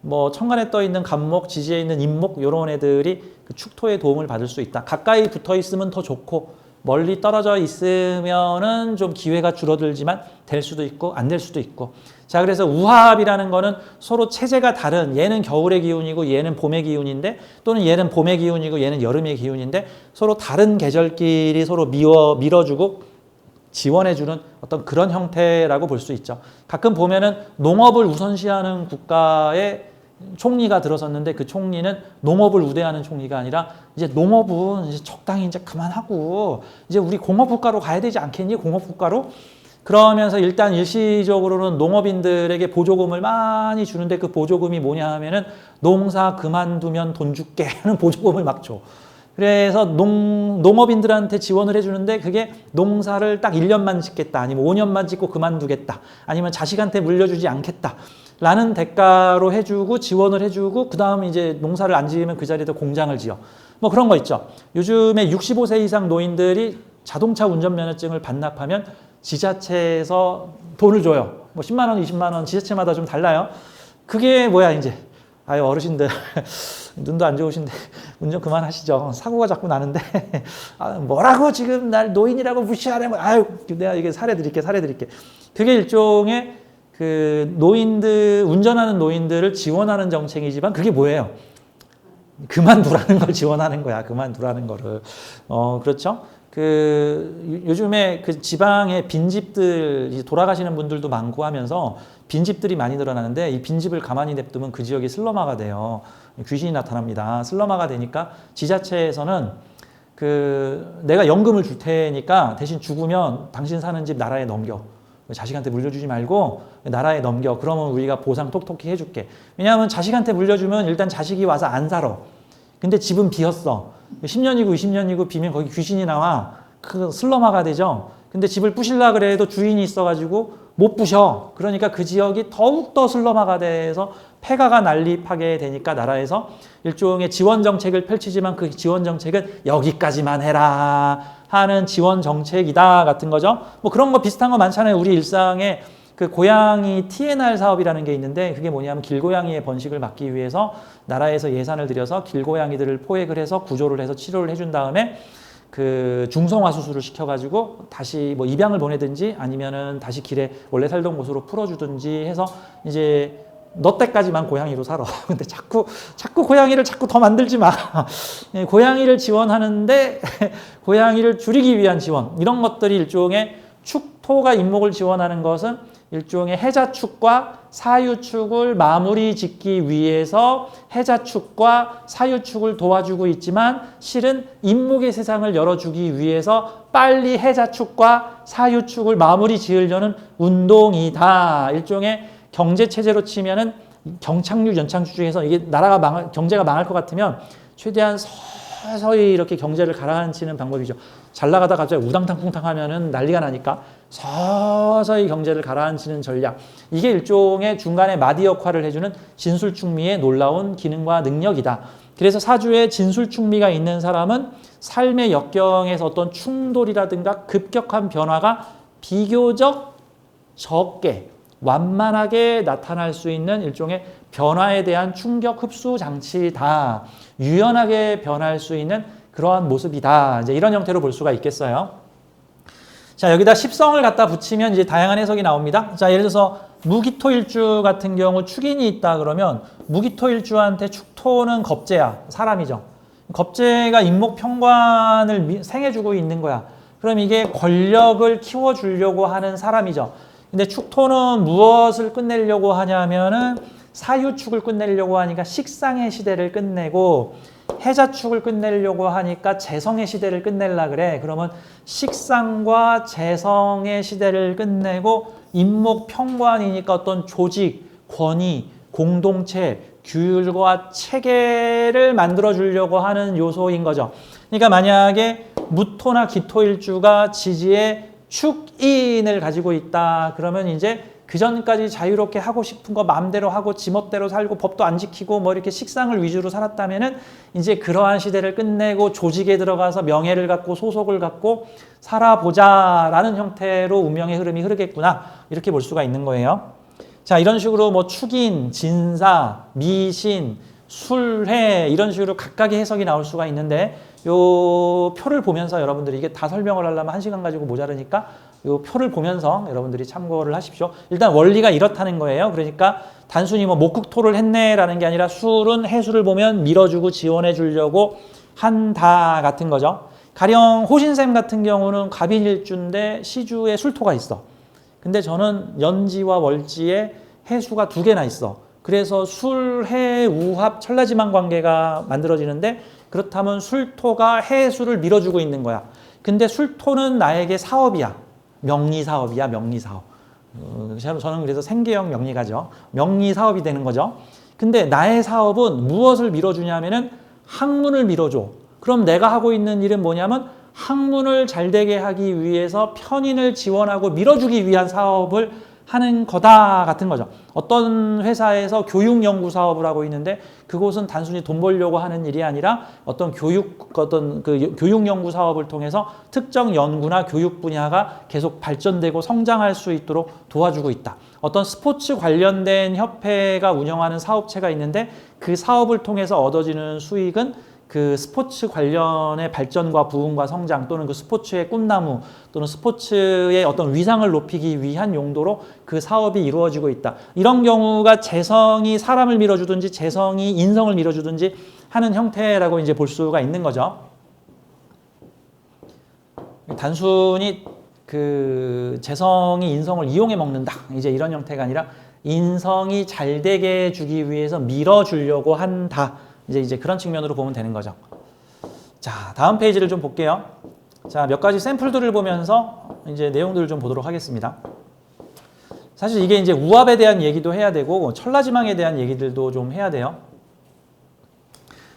뭐 천간에 떠 있는 간목, 지지에 있는 인목 이런 애들이 그 축토의 도움을 받을 수 있다. 가까이 붙어 있으면 더 좋고 멀리 떨어져 있으면은 좀 기회가 줄어들지만 될 수도 있고 안 될 수도 있고. 자, 그래서 우합이라는 거는 서로 체제가 다른, 얘는 겨울의 기운이고 얘는 봄의 기운인데, 또는 얘는 봄의 기운이고 얘는 여름의 기운인데 서로 다른 계절끼리 서로 밀어주고 지원해주는 어떤 그런 형태라고 볼 수 있죠. 가끔 보면은 농업을 우선시하는 국가의 총리가 들어섰는데 그 총리는 농업을 우대하는 총리가 아니라 이제 농업은 이제 적당히 이제 그만하고 이제 우리 공업국가로 가야 되지 않겠니? 공업국가로? 그러면서 일단 일시적으로는 농업인들에게 보조금을 많이 주는데 그 보조금이 뭐냐 하면은 농사 그만두면 돈 줄게 하는 보조금을 막 줘. 그래서 농업인들한테 지원을 해주는데 그게 농사를 딱 1년만 짓겠다, 아니면 5년만 짓고 그만두겠다, 아니면 자식한테 물려주지 않겠다 라는 대가로 해주고 지원을 해주고 그 다음 이제 농사를 안 지으면 그 자리에다 공장을 지어. 뭐 그런 거 있죠. 요즘에 65세 이상 노인들이 자동차 운전면허증을 반납하면 지자체에서 돈을 줘요. 뭐 10만 원, 20만 원 지자체마다 좀 달라요. 그게 뭐야 이제. 아유 어르신들 눈도 안 좋으신데 운전 그만하시죠. 사고가 자꾸 나는데 뭐라고 지금 날 노인이라고 무시하래. 아유 내가 이게 사례드릴게. 그게 일종의 그 운전하는 노인들을 지원하는 정책이지만 그게 뭐예요? 그만두라는 걸 지원하는 거야. 그만두라는 거를. 그렇죠? 요즘에 그 지방에 빈집들, 돌아가시는 분들도 많고 하면서 빈집들이 많이 늘어나는데 이 빈집을 가만히 냅두면 그 지역이 슬럼화가 돼요. 귀신이 나타납니다. 슬럼화가 되니까 지자체에서는 내가 연금을 줄 테니까 대신 죽으면 당신 사는 집 나라에 넘겨. 자식한테 물려주지 말고 나라에 넘겨. 그러면 우리가 보상 톡톡히 해줄게. 왜냐하면 자식한테 물려주면 일단 자식이 와서 안 살아. 근데 집은 비었어. 10년이고 20년이고 비면 거기 귀신이 나와. 그 슬럼화가 되죠. 근데 집을 부실라 그래도 주인이 있어가지고 못 부셔. 그러니까 그 지역이 더욱더 슬럼화가 돼서 폐가가 난립하게 되니까 나라에서 일종의 지원 정책을 펼치지만 그 지원 정책은 여기까지만 해라 하는 지원 정책이다 같은 거죠. 뭐 그런 거 비슷한 거 많잖아요. 우리 일상에 그 고양이 TNR 사업이라는 게 있는데 그게 뭐냐면 길고양이의 번식을 막기 위해서 나라에서 예산을 들여서 길고양이들을 포획을 해서 구조를 해서 치료를 해준 다음에 그 중성화 수술을 시켜가지고 다시 뭐 입양을 보내든지 아니면은 다시 길에 원래 살던 곳으로 풀어주든지 해서 이제 너 때까지만 고양이로 살아. 근데 자꾸 고양이를 자꾸 더 만들지 마. 고양이를 지원하는데 고양이를 줄이기 위한 지원. 이런 것들이 일종의 축토가 인목을 지원하는 것은 일종의 해자축과 사유축을 마무리 짓기 위해서 해자축과 사유축을 도와주고 있지만 실은 인목의 세상을 열어주기 위해서 빨리 해자축과 사유축을 마무리 지으려는 운동이다. 일종의 경제체제로 치면은 경착륙, 연착륙 중에서 이게 나라가 경제가 망할 것 같으면 최대한 서서히 이렇게 경제를 가라앉히는 방법이죠. 잘 나가다 갑자기 우당탕탕탕 하면은 난리가 나니까 서서히 경제를 가라앉히는 전략. 이게 일종의 중간에 마디 역할을 해주는 진술충미의 놀라운 기능과 능력이다. 그래서 사주에 진술충미가 있는 사람은 삶의 역경에서 어떤 충돌이라든가 급격한 변화가 비교적 적게 완만하게 나타날 수 있는 일종의 변화에 대한 충격 흡수 장치다. 유연하게 변할 수 있는 그러한 모습이다. 이제 이런 형태로 볼 수가 있겠어요. 자, 여기다 십성을 갖다 붙이면 이제 다양한 해석이 나옵니다. 자, 예를 들어서 무기토일주 같은 경우 축인이 있다 그러면 무기토일주한테 축토는 겁재야. 사람이죠. 겁재가 인목평관을 생해주고 있는 거야. 그럼 이게 권력을 키워주려고 하는 사람이죠. 근데 축토는 무엇을 끝내려고 하냐면은 사유축을 끝내려고 하니까 식상의 시대를 끝내고 해자축을 끝내려고 하니까 재성의 시대를 끝내려 그래. 그러면 식상과 재성의 시대를 끝내고 인목평관이니까 어떤 조직, 권위, 공동체, 규율과 체계를 만들어 주려고 하는 요소인 거죠. 그러니까 만약에 무토나 기토일주가 지지에 축인을 가지고 있다. 그러면 이제 그 전까지 자유롭게 하고 싶은 거 마음대로 하고 지멋대로 살고 법도 안 지키고 뭐 이렇게 식상을 위주로 살았다면은 이제 그러한 시대를 끝내고 조직에 들어가서 명예를 갖고 소속을 갖고 살아보자라는 형태로 운명의 흐름이 흐르겠구나. 이렇게 볼 수가 있는 거예요. 자, 이런 식으로 뭐 축인, 진사, 미신, 술해 이런 식으로 각각의 해석이 나올 수가 있는데 요 표를 보면서 여러분들이 이게 다 설명을 하려면 1시간 가지고 모자르니까 요 표를 보면서 여러분들이 참고를 하십시오. 일단 원리가 이렇다는 거예요. 그러니까 단순히 뭐 목극토를 했네라는 게 아니라 술은 해수를 보면 밀어주고 지원해 주려고 한다 같은 거죠. 가령 호신쌤 같은 경우는 갑인일주인데 시주에 술토가 있어. 근데 저는 연지와 월지에 해수가 2개나 있어. 그래서 술, 해, 우합, 천라지망 관계가 만들어지는데 그렇다면 술토가 해수를 밀어주고 있는 거야. 근데 술토는 나에게 사업이야. 명리사업이야, 명리사업. 저는 그래서 생계형 명리가죠. 명리사업이 되는 거죠. 근데 나의 사업은 무엇을 밀어주냐면은 학문을 밀어줘. 그럼 내가 하고 있는 일은 뭐냐면 학문을 잘 되게 하기 위해서 편인을 지원하고 밀어주기 위한 사업을 하는 거다 같은 거죠. 어떤 회사에서 교육 연구 사업을 하고 있는데 그곳은 단순히 돈 벌려고 하는 일이 아니라 어떤 교육 연구 사업을 통해서 특정 연구나 교육 분야가 계속 발전되고 성장할 수 있도록 도와주고 있다. 어떤 스포츠 관련된 협회가 운영하는 사업체가 있는데 그 사업을 통해서 얻어지는 수익은 그 스포츠 관련의 발전과 부흥과 성장 또는 그 스포츠의 꿈나무 또는 스포츠의 어떤 위상을 높이기 위한 용도로 그 사업이 이루어지고 있다. 이런 경우가 재성이 사람을 밀어주든지 재성이 인성을 밀어주든지 하는 형태라고 이제 볼 수가 있는 거죠. 단순히 그 재성이 인성을 이용해 먹는다. 이제 이런 형태가 아니라 인성이 잘 되게 해주기 위해서 밀어주려고 한다. 이제 그런 측면으로 보면 되는 거죠. 자, 다음 페이지를 좀 볼게요. 자, 몇 가지 샘플들을 보면서 이제 내용들을 좀 보도록 하겠습니다. 사실 이게 이제 우합에 대한 얘기도 해야 되고 천라지망에 대한 얘기들도 좀 해야 돼요.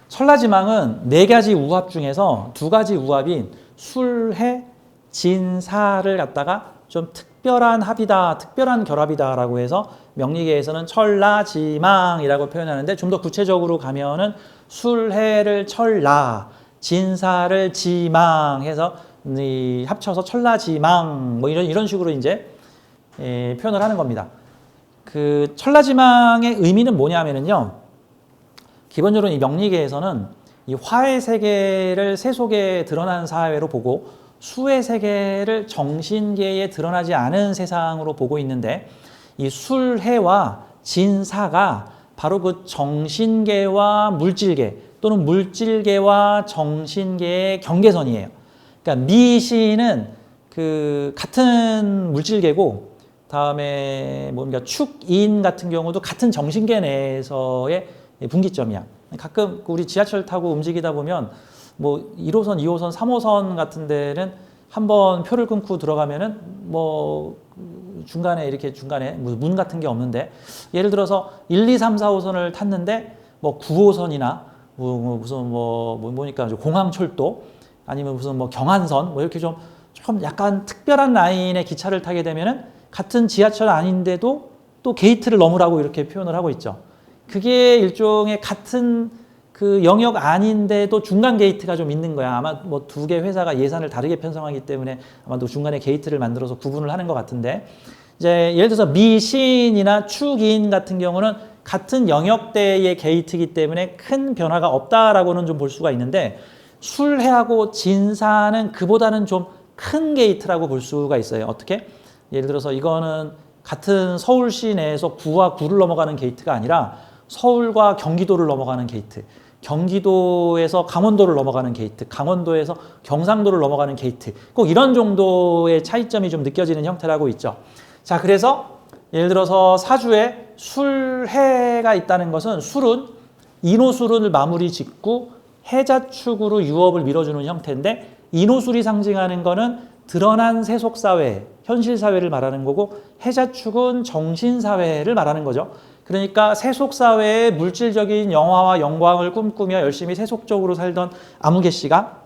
천라지망은 4가지 우합 중에서 2가지 우합인 술해, 진사를 갖다가 좀 특별한 합이다, 특별한 결합이다라고 해서 명리계에서는 천라지망이라고 표현하는데 좀 더 구체적으로 가면은 술해를 천라, 진사를 지망해서 합쳐서 천라지망 뭐 이런 식으로 이제 표현을 하는 겁니다. 그 천라지망의 의미는 뭐냐면은요. 기본적으로 이 명리계에서는 이 화의 세계를 세속에 드러난 사회로 보고 수의 세계를 정신계에 드러나지 않은 세상으로 보고 있는데 이 술해와 진사가 바로 그 정신계와 물질계 또는 물질계와 정신계의 경계선이에요. 그러니까 미신은 그 같은 물질계고 다음에 뭔가 축인 같은 경우도 같은 정신계 내에서의 분기점이야. 가끔 우리 지하철 타고 움직이다 보면 뭐 1호선, 2호선, 3호선 같은 데는 한번 표를 끊고 들어가면은 뭐 중간에 이렇게 중간에 문 같은 게 없는데 예를 들어서 1, 2, 3, 4호선을 탔는데 뭐 9호선이나 무슨 뭐니까 공항철도 아니면 무슨 뭐 경안선 뭐 이렇게 좀 약간 특별한 라인의 기차를 타게 되면은 같은 지하철 아닌데도 또 게이트를 넘으라고 이렇게 표현을 하고 있죠. 그게 일종의 같은 그 영역 아닌데도 중간 게이트가 좀 있는 거야. 아마 뭐 두 개 회사가 예산을 다르게 편성하기 때문에 아마도 중간에 게이트를 만들어서 구분을 하는 것 같은데 이제 예를 들어서 미신이나 축인 같은 경우는 같은 영역대의 게이트이기 때문에 큰 변화가 없다라고는 좀 볼 수가 있는데 술해하고 진사는 그보다는 좀 큰 게이트라고 볼 수가 있어요. 어떻게? 예를 들어서 이거는 같은 서울시 내에서 구와 구를 넘어가는 게이트가 아니라 서울과 경기도를 넘어가는 게이트, 경기도에서 강원도를 넘어가는 게이트, 강원도에서 경상도를 넘어가는 게이트, 꼭 이런 정도의 차이점이 좀 느껴지는 형태라고 있죠. 자, 그래서 예를 들어서 사주에 술해가 있다는 것은 술은 인호술을 마무리 짓고 해자축으로 유업을 밀어주는 형태인데 인호술이 상징하는 거는 드러난 세속사회, 현실사회를 말하는 거고 해자축은 정신사회를 말하는 거죠. 그러니까 세속사회의 물질적인 영화와 영광을 꿈꾸며 열심히 세속적으로 살던 아무개 씨가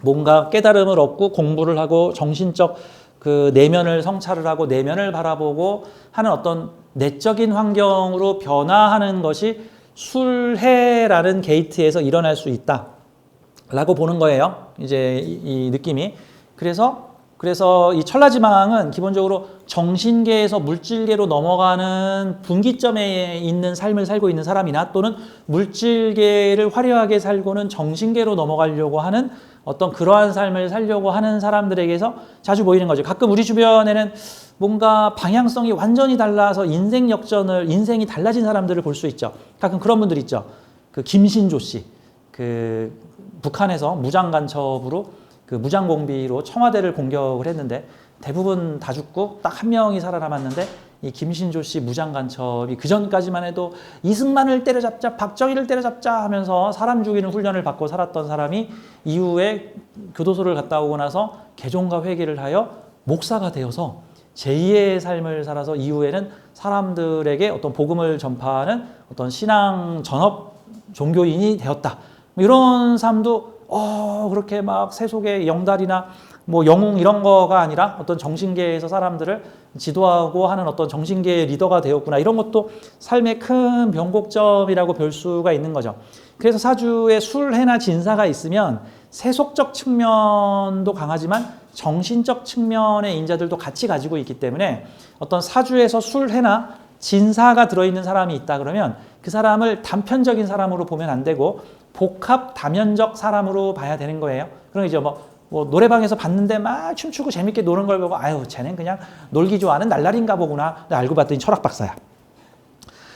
뭔가 깨달음을 얻고 공부를 하고 정신적 그 내면을 성찰을 하고 내면을 바라보고 하는 어떤 내적인 환경으로 변화하는 것이 술해라는 게이트에서 일어날 수 있다라고 보는 거예요. 이제 이 느낌이. 그래서 이 천라지망은 기본적으로 정신계에서 물질계로 넘어가는 분기점에 있는 삶을 살고 있는 사람이나 또는 물질계를 화려하게 살고는 정신계로 넘어가려고 하는 어떤 그러한 삶을 살려고 하는 사람들에게서 자주 보이는 거죠. 가끔 우리 주변에는 뭔가 방향성이 완전히 달라서 인생이 달라진 사람들을 볼 수 있죠. 가끔 그런 분들 있죠. 그 김신조 씨, 그 북한에서 무장 간첩으로 그 무장 공비로 청와대를 공격을 했는데 대부분 다 죽고 딱 한 명이 살아남았는데 이 김신조 씨 무장 간첩이 그 전까지만 해도 이승만을 때려잡자, 박정희를 때려잡자 하면서 사람 죽이는 훈련을 받고 살았던 사람이 이후에 교도소를 갔다 오고 나서 개종과 회개를 하여 목사가 되어서 제2의 삶을 살아서 이후에는 사람들에게 어떤 복음을 전파하는 어떤 신앙 전업 종교인이 되었다. 이런 삶도 그렇게 막 세속의 영달이나 뭐 영웅 이런 거가 아니라 어떤 정신계에서 사람들을 지도하고 하는 어떤 정신계의 리더가 되었구나. 이런 것도 삶의 큰 변곡점이라고 볼 수가 있는 거죠. 그래서 사주에 술해나 진사가 있으면 세속적 측면도 강하지만 정신적 측면의 인자들도 같이 가지고 있기 때문에 어떤 사주에서 술해나 진사가 들어있는 사람이 있다 그러면 그 사람을 단편적인 사람으로 보면 안 되고 복합 다면적 사람으로 봐야 되는 거예요. 그럼 이제 뭐 노래방에서 봤는데 막 춤추고 재밌게 노는 걸 보고 아유 쟤는 그냥 놀기 좋아하는 날라리인가 보구나. 알고 봤더니 철학 박사야.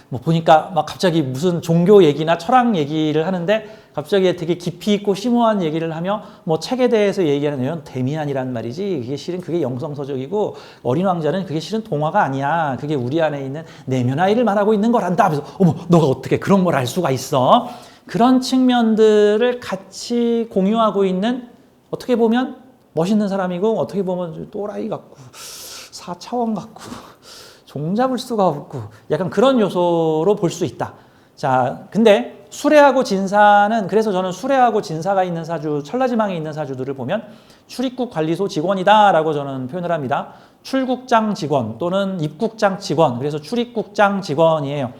뭐 보니까 막 갑자기 무슨 종교 얘기나 철학 얘기를 하는데 갑자기 되게 깊이 있고 심오한 얘기를 하며 뭐 책에 대해서 얘기하는 내용 데미안이란 말이지 그게 실은 그게 영성서적이고 어린 왕자는 그게 실은 동화가 아니야. 그게 우리 안에 있는 내면 아이를 말하고 있는 거란다. 그래서 어머 너가 어떻게 그런 걸 알 수가 있어? 그런 측면들을 같이 공유하고 있는 어떻게 보면 멋있는 사람이고 어떻게 보면 또라이 같고 4차원 같고 종잡을 수가 없고 약간 그런 요소로 볼 수 있다. 자, 근데 수레하고 진사는 그래서 저는 수레하고 진사가 있는 사주, 천라지망에 있는 사주들을 보면 출입국 관리소 직원이다라고 저는 표현을 합니다. 출국장 직원 또는 입국장 직원, 그래서 출입국장 직원이에요.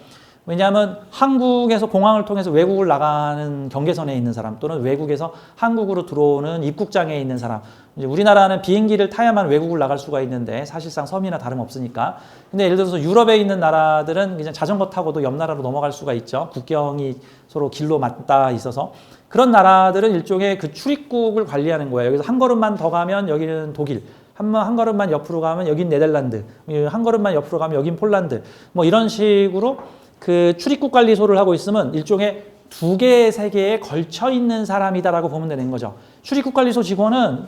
왜냐하면 한국에서 공항을 통해서 외국을 나가는 경계선에 있는 사람 또는 외국에서 한국으로 들어오는 입국장에 있는 사람, 이제 우리나라는 비행기를 타야만 외국을 나갈 수가 있는데 사실상 섬이나 다름없으니까. 근데 예를 들어서 유럽에 있는 나라들은 그냥 자전거 타고도 옆 나라로 넘어갈 수가 있죠. 국경이 서로 길로 맞닿아 있어서. 그런 나라들은 일종의 그 출입국을 관리하는 거예요. 여기서 한 걸음만 더 가면 여기는 독일, 한 걸음만 옆으로 가면 여긴 네덜란드, 한 걸음만 옆으로 가면 여긴 폴란드, 뭐 이런 식으로 그 출입국 관리소를 하고 있으면 일종의 두 개, 세 개에 걸쳐 있는 사람이다라고 보면 되는 거죠. 출입국관리소 직원은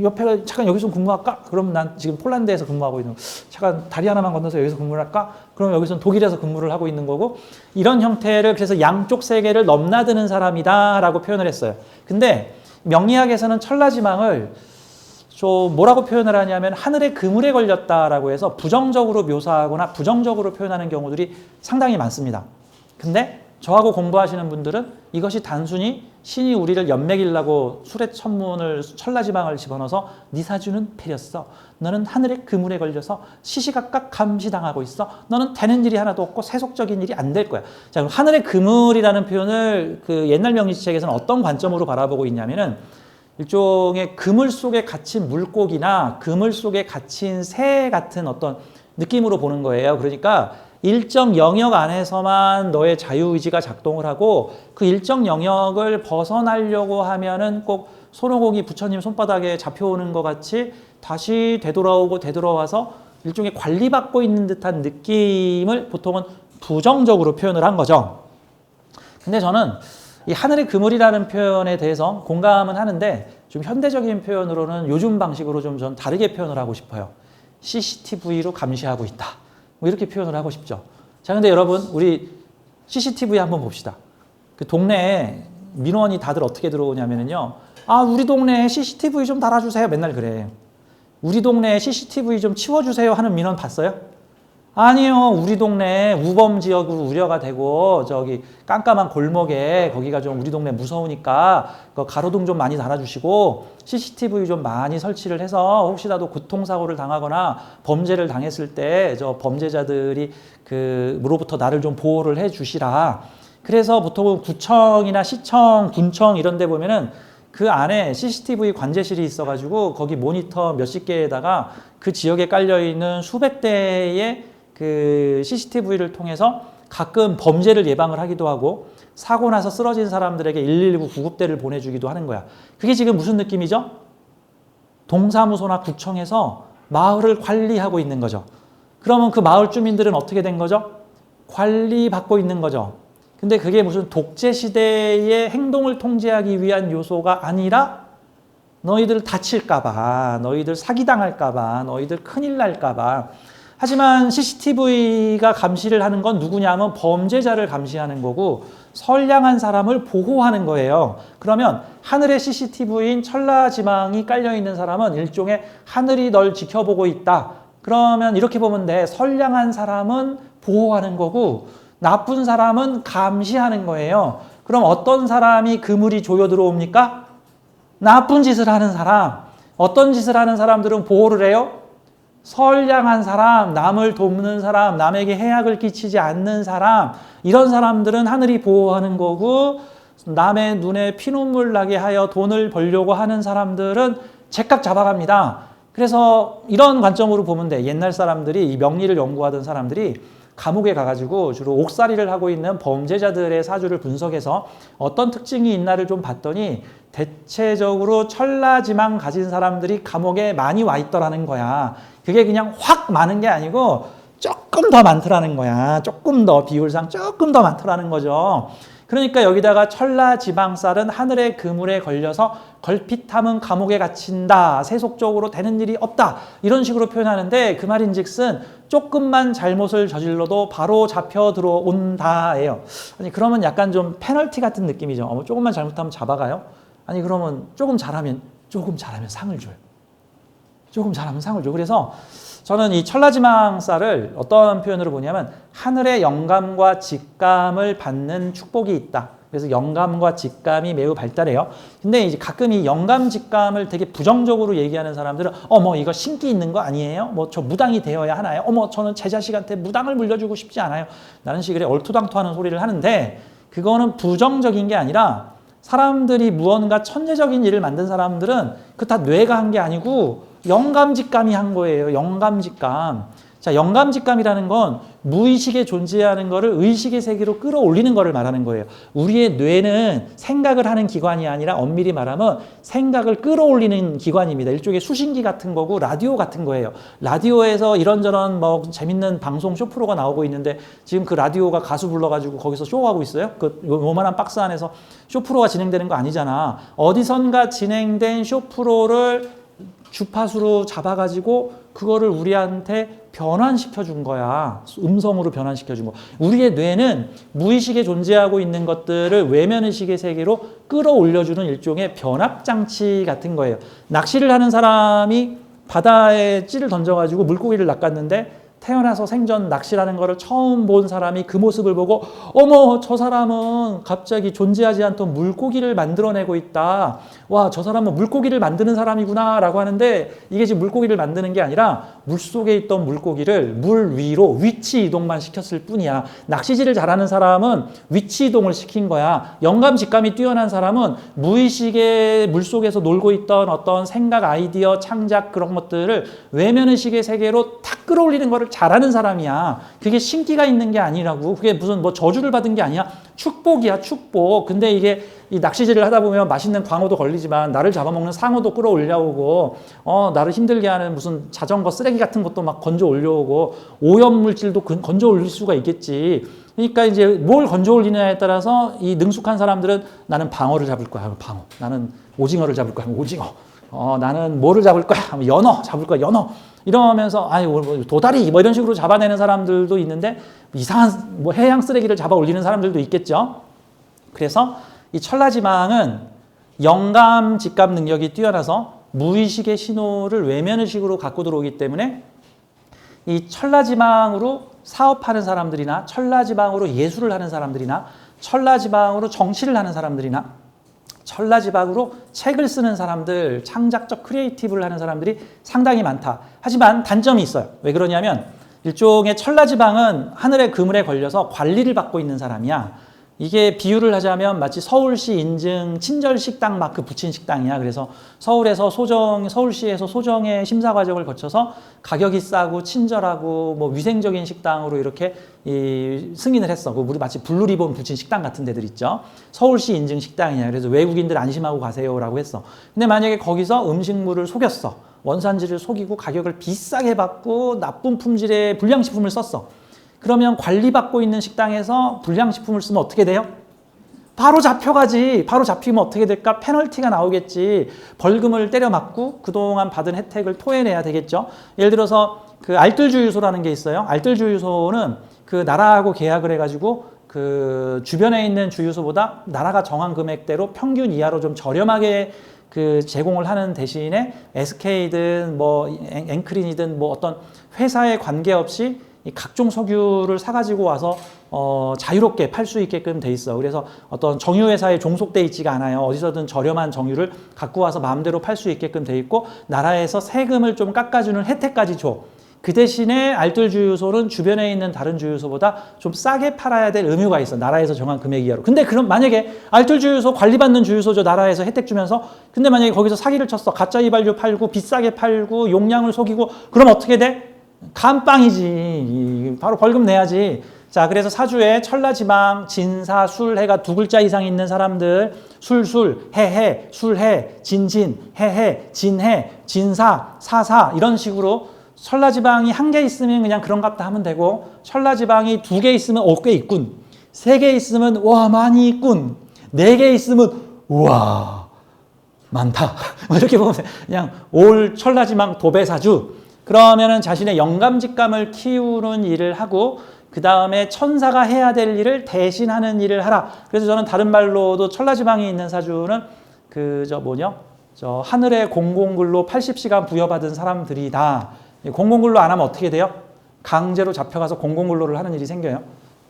옆에 잠깐 여기서 근무할까? 그럼 난 지금 폴란드에서 근무하고 있는 거. 잠깐 다리 하나만 건너서 여기서 근무를 할까? 그럼 여기서는 독일에서 근무를 하고 있는 거고 이런 형태를 그래서 양쪽 세계를 넘나드는 사람이다라고 표현을 했어요. 근데 명리학에서는 천라지망을 좀 뭐라고 표현을 하냐면 하늘의 그물에 걸렸다라고 해서 부정적으로 묘사하거나 부정적으로 표현하는 경우들이 상당히 많습니다. 근데 저하고 공부하시는 분들은 이것이 단순히 신이 우리를 연맥이려고 수레천문을 천라지방을 집어넣어서 네 사주는 패렸어. 너는 하늘의 그물에 걸려서 시시각각 감시당하고 있어. 너는 되는 일이 하나도 없고 세속적인 일이 안 될 거야. 자, 그럼 하늘의 그물이라는 표현을 그 옛날 명리책에서는 어떤 관점으로 바라보고 있냐면은 일종의 그물 속에 갇힌 물고기나 그물 속에 갇힌 새 같은 어떤 느낌으로 보는 거예요. 그러니까 일정 영역 안에서만 너의 자유의지가 작동을 하고 그 일정 영역을 벗어나려고 하면은 꼭 손오공이 부처님 손바닥에 잡혀오는 것 같이 다시 되돌아오고 되돌아와서 일종의 관리받고 있는 듯한 느낌을 보통은 부정적으로 표현을 한 거죠. 근데 저는 이 하늘의 그물이라는 표현에 대해서 공감은 하는데 좀 현대적인 표현으로는 요즘 방식으로 좀 전 다르게 표현을 하고 싶어요. CCTV로 감시하고 있다. 뭐 이렇게 표현을 하고 싶죠. 자, 근데 여러분, 우리 CCTV 한번 봅시다. 그 동네에 민원이 다들 어떻게 들어오냐면요. 아, 우리 동네에 CCTV 좀 달아주세요. 맨날 그래. 우리 동네에 CCTV 좀 치워주세요 하는 민원 봤어요? 아니요. 우리 동네 우범 지역으로 우려가 되고 저기 깜깜한 골목에 거기가 좀 우리 동네 무서우니까 그 가로등 좀 많이 달아주시고 CCTV 좀 많이 설치를 해서 혹시라도 교통사고를 당하거나 범죄를 당했을 때 저 범죄자들이 그로부터 나를 좀 보호를 해주시라. 그래서 보통은 구청이나 시청, 군청 이런 데 보면은 그 안에 CCTV 관제실이 있어가지고 거기 모니터 몇십 개에다가 그 지역에 깔려있는 수백 대의 그 CCTV를 통해서 가끔 범죄를 예방을 하기도 하고 사고 나서 쓰러진 사람들에게 119 구급대를 보내주기도 하는 거야. 그게 지금 무슨 느낌이죠? 동사무소나 구청에서 마을을 관리하고 있는 거죠. 그러면 그 마을 주민들은 어떻게 된 거죠? 관리받고 있는 거죠. 근데 그게 무슨 독재 시대의 행동을 통제하기 위한 요소가 아니라 너희들 다칠까봐, 너희들 사기당할까봐, 너희들 큰일 날까봐. 하지만 CCTV가 감시를 하는 건 누구냐면 범죄자를 감시하는 거고 선량한 사람을 보호하는 거예요. 그러면 하늘에 CCTV인 천라지망이 깔려있는 사람은 일종의 하늘이 널 지켜보고 있다. 그러면 이렇게 보면 돼. 선량한 사람은 보호하는 거고 나쁜 사람은 감시하는 거예요. 그럼 어떤 사람이 그물이 조여 들어옵니까? 나쁜 짓을 하는 사람. 어떤 짓을 하는 사람들은 보호를 해요? 선량한 사람, 남을 돕는 사람, 남에게 해악을 끼치지 않는 사람, 이런 사람들은 하늘이 보호하는 거고 남의 눈에 피눈물 나게 하여 돈을 벌려고 하는 사람들은 제깍 잡아갑니다. 그래서 이런 관점으로 보면 돼. 옛날 사람들이 이 명리를 연구하던 사람들이 감옥에 가가지고 주로 옥살이를 하고 있는 범죄자들의 사주를 분석해서 어떤 특징이 있나를 좀 봤더니 대체적으로 천라지망 가진 사람들이 감옥에 많이 와 있더라는 거야. 그게 그냥 확 많은 게 아니고 조금 더 많더라는 거야. 조금 더 비율상 조금 더 많더라는 거죠. 그러니까 여기다가 천라지방살은 하늘의 그물에 걸려서 걸핏하면 감옥에 갇힌다. 세속적으로 되는 일이 없다. 이런 식으로 표현하는데 그 말인즉슨 조금만 잘못을 저질러도 바로 잡혀 들어온다예요. 아니 그러면 약간 좀 페널티 같은 느낌이죠. 조금만 잘못하면 잡아가요. 아니 그러면 조금 잘하면 상을 줘요. 조금 잘하면 상을 줘. 그래서 저는 이 천라지망살을 어떤 표현으로 보냐면 하늘의 영감과 직감을 받는 축복이 있다. 그래서 영감과 직감이 매우 발달해요. 근데 이제 가끔 이 영감 직감을 되게 부정적으로 얘기하는 사람들은 이거 신기 있는 거 아니에요? 저 무당이 되어야 하나요? 저는 제 자식한테 무당을 물려주고 싶지 않아요. 라는 식으로 얼토당토하는 소리를 하는데 그거는 부정적인 게 아니라 사람들이 무언가 천재적인 일을 만든 사람들은 그 다 뇌가 한 게 아니고 영감직감이 한 거예요. 영감직감. 자, 영감직감이라는 건 무의식에 존재하는 것을 의식의 세계로 끌어올리는 것을 말하는 거예요. 우리의 뇌는 생각을 하는 기관이 아니라 엄밀히 말하면 생각을 끌어올리는 기관입니다. 일종의 수신기 같은 거고 라디오 같은 거예요. 라디오에서 이런저런 뭐 재밌는 방송 쇼프로가 나오고 있는데 지금 그 라디오가 가수 불러가지고 거기서 쇼하고 있어요? 그 요만한 박스 안에서 쇼프로가 진행되는 거 아니잖아. 어디선가 진행된 쇼프로를 주파수로 잡아가지고 그거를 우리한테 변환시켜 준 거야. 음성으로 변환시켜 준 거. 우리의 뇌는 무의식에 존재하고 있는 것들을 외면의식의 세계로 끌어올려주는 일종의 변압장치 같은 거예요. 낚시를 하는 사람이 바다에 찌를 던져가지고 물고기를 낚았는데 태어나서 생전 낚시라는 거를 처음 본 사람이 그 모습을 보고 어머 저 사람은 갑자기 존재하지 않던 물고기를 만들어내고 있다. 와 저 사람은 물고기를 만드는 사람이구나 라고 하는데 이게 지금 물고기를 만드는 게 아니라 물속에 있던 물고기를 물 위로 위치 이동만 시켰을 뿐이야. 낚시질을 잘하는 사람은 위치 이동을 시킨 거야. 영감 직감이 뛰어난 사람은 무의식의 물속에서 놀고 있던 어떤 생각 아이디어 창작 그런 것들을 외면의식의 세계로 탁 끌어올리는 거를 잘하는 사람이야. 그게 신기가 있는 게 아니라고. 그게 무슨 뭐 저주를 받은 게 아니야. 축복이야, 축복. 근데 이게 이 낚시질을 하다 보면 맛있는 광어도 걸리지만 나를 잡아먹는 상어도 끌어올려오고 나를 힘들게 하는 무슨 자전거 쓰레기 같은 것도 막 건져 올려오고 오염물질도 건져 올릴 수가 있겠지. 그러니까 이제 뭘 건져 올리느냐에 따라서 이 능숙한 사람들은 나는 방어를 잡을 거야. 하면 방어. 나는 오징어를 잡을 거야. 하면 오징어. 나는 뭐를 잡을 거야? 하면 연어 잡을 거야. 연어. 이러면서 아유 도다리 뭐 이런 식으로 잡아내는 사람들도 있는데 이상한 뭐 해양 쓰레기를 잡아 올리는 사람들도 있겠죠. 그래서 이 천라지방은 영감 직감 능력이 뛰어나서 무의식의 신호를 외면의식으로 갖고 들어오기 때문에 이 천라지방으로 사업하는 사람들이나 천라지방으로 예술을 하는 사람들이나 천라지방으로 정치를 하는 사람들이나 천라지방으로 책을 쓰는 사람들, 창작적 크리에이티브를 하는 사람들이 상당히 많다. 하지만 단점이 있어요. 왜 그러냐면 일종의 천라지방은 하늘의 그물에 걸려서 관리를 받고 있는 사람이야. 이게 비유를 하자면 마치 서울시 인증 친절 식당 마크 붙인 식당이야. 그래서 서울시에서 소정의 심사 과정을 거쳐서 가격이 싸고 친절하고 뭐 위생적인 식당으로 이렇게 승인을 했어. 우리 마치 블루리본 붙인 식당 같은 데들 있죠. 서울시 인증 식당이야. 그래서 외국인들 안심하고 가세요라고 했어. 근데 만약에 거기서 음식물을 속였어. 원산지를 속이고 가격을 비싸게 받고 나쁜 품질의 불량식품을 썼어. 그러면 관리받고 있는 식당에서 불량식품을 쓰면 어떻게 돼요? 바로 잡혀가지. 바로 잡히면 어떻게 될까? 페널티가 나오겠지. 벌금을 때려 맞고 그동안 받은 혜택을 토해내야 되겠죠. 예를 들어서 그 알뜰주유소라는 게 있어요. 알뜰주유소는 그 나라하고 계약을 해가지고 그 주변에 있는 주유소보다 나라가 정한 금액대로 평균 이하로 좀 저렴하게 그 제공을 하는 대신에 SK든 뭐 앵크린이든 뭐 어떤 회사에 관계없이 이 각종 석유를 사가지고 와서 자유롭게 팔 수 있게끔 돼 있어. 그래서 어떤 정유회사에 종속돼 있지가 않아요. 어디서든 저렴한 정유를 갖고 와서 마음대로 팔 수 있게끔 돼 있고 나라에서 세금을 좀 깎아주는 혜택까지 줘. 그 대신에 알뜰주유소는 주변에 있는 다른 주유소보다 좀 싸게 팔아야 될 의무가 있어. 나라에서 정한 금액 이하로. 근데 그럼 만약에 알뜰주유소 관리받는 주유소죠. 나라에서 혜택 주면서. 근데 만약에 거기서 사기를 쳤어. 가짜 이발유 팔고 비싸게 팔고 용량을 속이고 그럼 어떻게 돼? 감빵이지. 바로 벌금 내야지. 자, 그래서 사주에 천라지방, 진사, 술해가 두 글자 이상 있는 사람들 해해, 술해, 진진, 해해, 진해, 진사, 사사 이런 식으로 천라지방이 한 개 있으면 그냥 그런갑다 하면 되고 천라지방이 두 개 있으면 꽤 있군. 세 개 있으면 와 많이 있군. 네 개 있으면 우와 많다. 이렇게 보면 그냥 올 천라지방 도배사주. 그러면은 자신의 영감직감을 키우는 일을 하고 그 다음에 천사가 해야 될 일을 대신하는 일을 하라. 그래서 저는 다른 말로도 천라지방에 있는 사주는 하늘의 공공근로 80시간 부여받은 사람들이다. 공공근로 안 하면 어떻게 돼요? 강제로 잡혀가서 공공근로를 하는 일이 생겨요.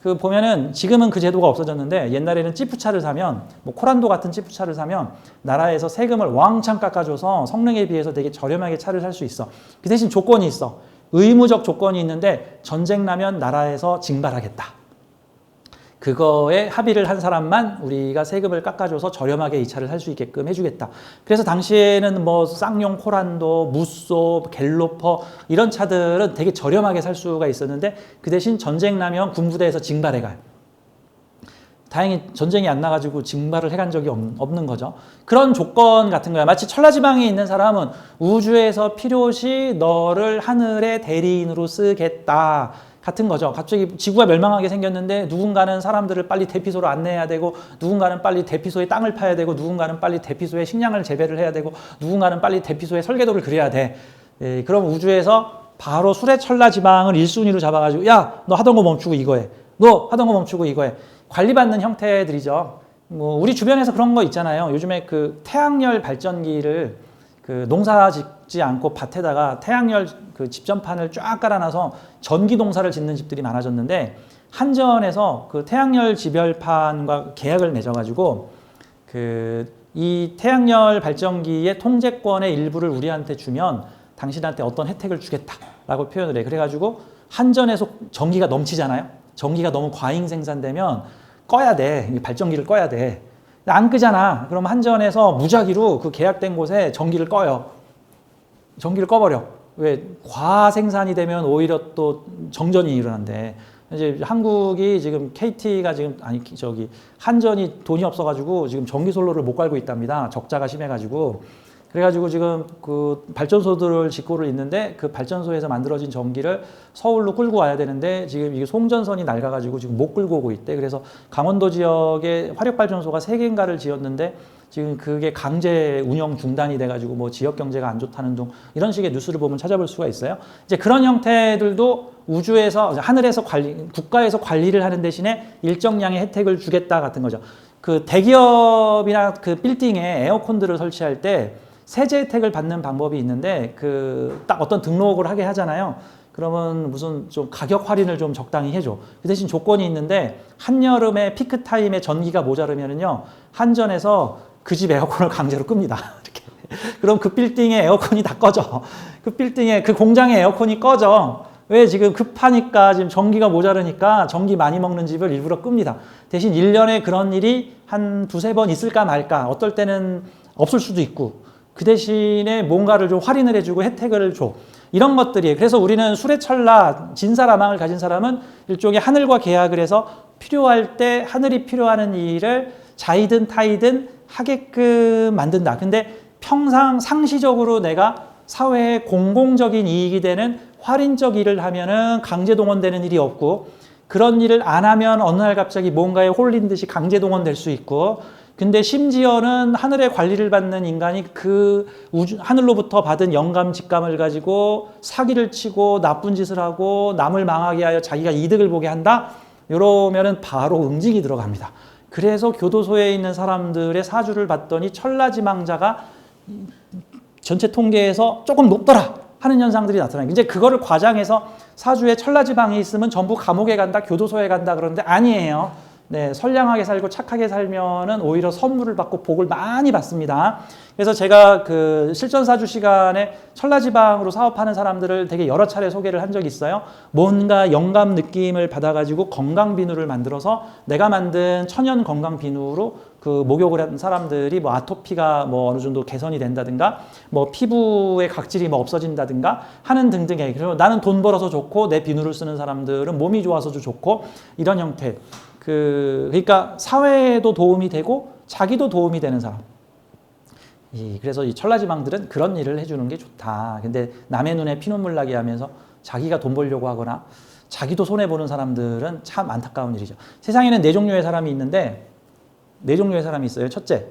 그 보면은 지금은 그 제도가 없어졌는데 옛날에는 찌푸차를 사면 뭐 코란도 같은 찌푸차를 사면 나라에서 세금을 왕창 깎아줘서 성능에 비해서 되게 저렴하게 차를 살 수 있어. 그 대신 조건이 있어. 의무적 조건이 있는데 전쟁 나면 나라에서 징발하겠다. 그거에 합의를 한 사람만 우리가 세금을 깎아줘서 저렴하게 이 차를 살 수 있게끔 해주겠다. 그래서 당시에는 뭐 쌍용 코란도, 무쏘, 갤로퍼 이런 차들은 되게 저렴하게 살 수가 있었는데 그 대신 전쟁 나면 군부대에서 징발해 가요. 다행히 전쟁이 안 나가지고 징발을 해간 적이 없는 거죠. 그런 조건 같은 거야. 마치 천라지방에 있는 사람은 우주에서 필요시 너를 하늘의 대리인으로 쓰겠다. 같은 거죠. 갑자기 지구가 멸망하게 생겼는데 누군가는 사람들을 빨리 대피소로 안내해야 되고 누군가는 빨리 대피소에 땅을 파야 되고 누군가는 빨리 대피소에 식량을 재배를 해야 되고 누군가는 빨리 대피소에 설계도를 그려야 돼. 그럼 우주에서 바로 수레천라지방을 1순위로 잡아가지고 야, 너 하던 거 멈추고 이거 해. 너 하던 거 멈추고 이거 해. 관리받는 형태들이죠. 뭐 우리 주변에서 그런 거 있잖아요. 요즘에 그 태양열 발전기를 그 농사 짓지 않고 밭에다가 태양열 그 집전판을 쫙 깔아놔서 전기 농사를 짓는 집들이 많아졌는데 한전에서 그 태양열 집열판과 계약을 맺어가지고 그 이 태양열 발전기의 통제권의 일부를 우리한테 주면 당신한테 어떤 혜택을 주겠다라고 표현을 해. 그래가지고 한전에서 전기가 넘치잖아요. 전기가 너무 과잉 생산되면 꺼야 돼. 발전기를 꺼야 돼. 안 끄잖아. 그럼 한전에서 무작위로 그 계약된 곳에 전기를 꺼요. 전기를 꺼버려. 왜? 과생산이 되면 오히려 또 정전이 일어난대. 이제 한국이 지금 KT가 지금 한전이 돈이 없어가지고 지금 전기솔로를 못 갈고 있답니다. 적자가 심해가지고. 그래가지고 지금 그 발전소들을 짓고를 있는데 그 발전소에서 만들어진 전기를 서울로 끌고 와야 되는데 지금 이게 송전선이 낡아가지고 지금 못 끌고 오고 있대. 그래서 강원도 지역에 화력발전소가 3개인가를 지었는데 지금 그게 강제 운영 중단이 돼가지고 뭐 지역 경제가 안 좋다는 등 이런 식의 뉴스를 보면 찾아볼 수가 있어요. 이제 그런 형태들도 우주에서 하늘에서 국가에서 관리를 하는 대신에 일정량의 혜택을 주겠다 같은 거죠. 그 대기업이나 그 빌딩에 에어컨들을 설치할 때 세제 혜택을 받는 방법이 있는데 그 딱 어떤 등록을 하게 하잖아요. 그러면 무슨 좀 가격 할인을 좀 적당히 해줘. 그 대신 조건이 있는데 한여름에 피크 타임에 전기가 모자르면은요 한전에서 그 집 에어컨을 강제로 끕니다. 이렇게. 그럼 그 빌딩의 에어컨이 다 꺼져. 그 빌딩의 그 공장의 에어컨이 꺼져. 왜? 지금 급하니까 지금 전기가 모자르니까 전기 많이 먹는 집을 일부러 끕니다. 대신 1년에 그런 일이 한 2-3번 있을까 말까. 어떨 때는 없을 수도 있고. 그 대신에 뭔가를 좀 할인을 해주고 혜택을 줘. 이런 것들이에요. 그래서 우리는 수레천라 진사라망을 가진 사람은 일종의 하늘과 계약을 해서 필요할 때 하늘이 필요하는 일을 자이든 타이든 하게끔 만든다. 근데 평상 상시적으로 내가 사회에 공공적인 이익이 되는 활인적 일을 하면은 강제 동원되는 일이 없고 그런 일을 안 하면 어느 날 갑자기 뭔가에 홀린 듯이 강제 동원될 수 있고 근데 심지어는 하늘의 관리를 받는 인간이 그 하늘로부터 받은 영감 직감을 가지고 사기를 치고 나쁜 짓을 하고 남을 망하게 하여 자기가 이득을 보게 한다? 이러면은 바로 응징이 들어갑니다. 그래서 교도소에 있는 사람들의 사주를 봤더니 천라지망자가 전체 통계에서 조금 높더라 하는 현상들이 나타나요. 이제 그거를 과장해서 사주에 천라지방이 있으면 전부 감옥에 간다, 교도소에 간다 그러는데 아니에요. 네, 선량하게 살고 착하게 살면은 오히려 선물을 받고 복을 많이 받습니다. 그래서 제가 그 실전사주 시간에 천라지방으로 사업하는 사람들을 되게 여러 차례 소개를 한 적이 있어요. 뭔가 영감 느낌을 받아가지고 건강비누를 만들어서 내가 만든 천연 건강비누로 그 목욕을 한 사람들이 뭐 아토피가 뭐 어느 정도 개선이 된다든가 뭐 피부의 각질이 뭐 없어진다든가 하는 등등의 그리고 나는 돈 벌어서 좋고 내 비누를 쓰는 사람들은 몸이 좋아서도 좋고 이런 형태 그러니까 사회에도 도움이 되고 자기도 도움이 되는 사람. 그래서 이 천라지방들은 그런 일을 해주는 게 좋다. 근데 남의 눈에 피눈물 나게 하면서 자기가 돈 벌려고 하거나 자기도 손해보는 사람들은 참 안타까운 일이죠. 세상에는 4종류의 사람이 있는데 4종류의 사람이 있어요. 첫째,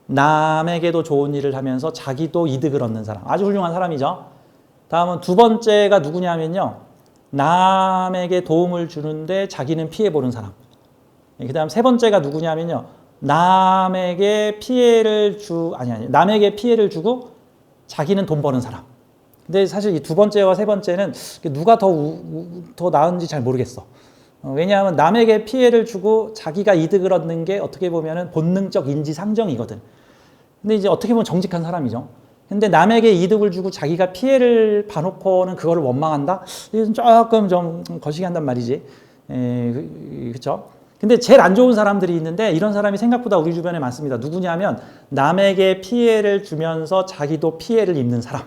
남에게도 좋은 일을 하면서 자기도 이득을 얻는 사람. 아주 훌륭한 사람이죠. 다음은 두 번째가 누구냐면요. 남에게 도움을 주는데 자기는 피해보는 사람. 그 다음 세 번째가 누구냐면요. 남에게 피해를 남에게 피해를 주고 자기는 돈 버는 사람. 근데 사실 이 두 번째와 세 번째는 누가 더 나은지 잘 모르겠어. 왜냐하면 남에게 피해를 주고 자기가 이득을 얻는 게 어떻게 보면은 본능적 인지상정이거든. 근데 이제 어떻게 보면 정직한 사람이죠. 근데 남에게 이득을 주고 자기가 피해를 봐놓고는 그거를 원망한다? 이건 조금 좀 거시기 한단 말이지. 그렇죠? 근데 제일 안 좋은 사람들이 있는데 이런 사람이 생각보다 우리 주변에 많습니다. 누구냐면 남에게 피해를 주면서 자기도 피해를 입는 사람.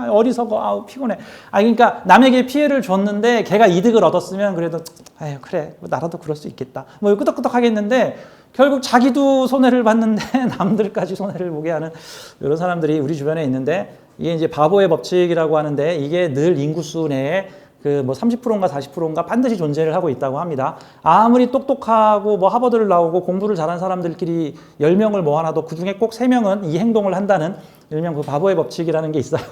어리석어. 아우 피곤해. 그러니까 남에게 피해를 줬는데 걔가 이득을 얻었으면 그래도 아유 그래 나라도 그럴 수 있겠다. 뭐 끄덕끄덕 하겠는데 결국 자기도 손해를 봤는데 남들까지 손해를 보게 하는 이런 사람들이 우리 주변에 있는데 이게 이제 바보의 법칙이라고 하는데 이게 늘 인구수 내에 그 뭐 30%인가 40%인가 반드시 존재를 하고 있다고 합니다. 아무리 똑똑하고 뭐 하버드를 나오고 공부를 잘한 사람들끼리 10명을 모아놔도 그중에 꼭 3명은 이 행동을 한다는 일명 그 바보의 법칙이라는 게 있어요.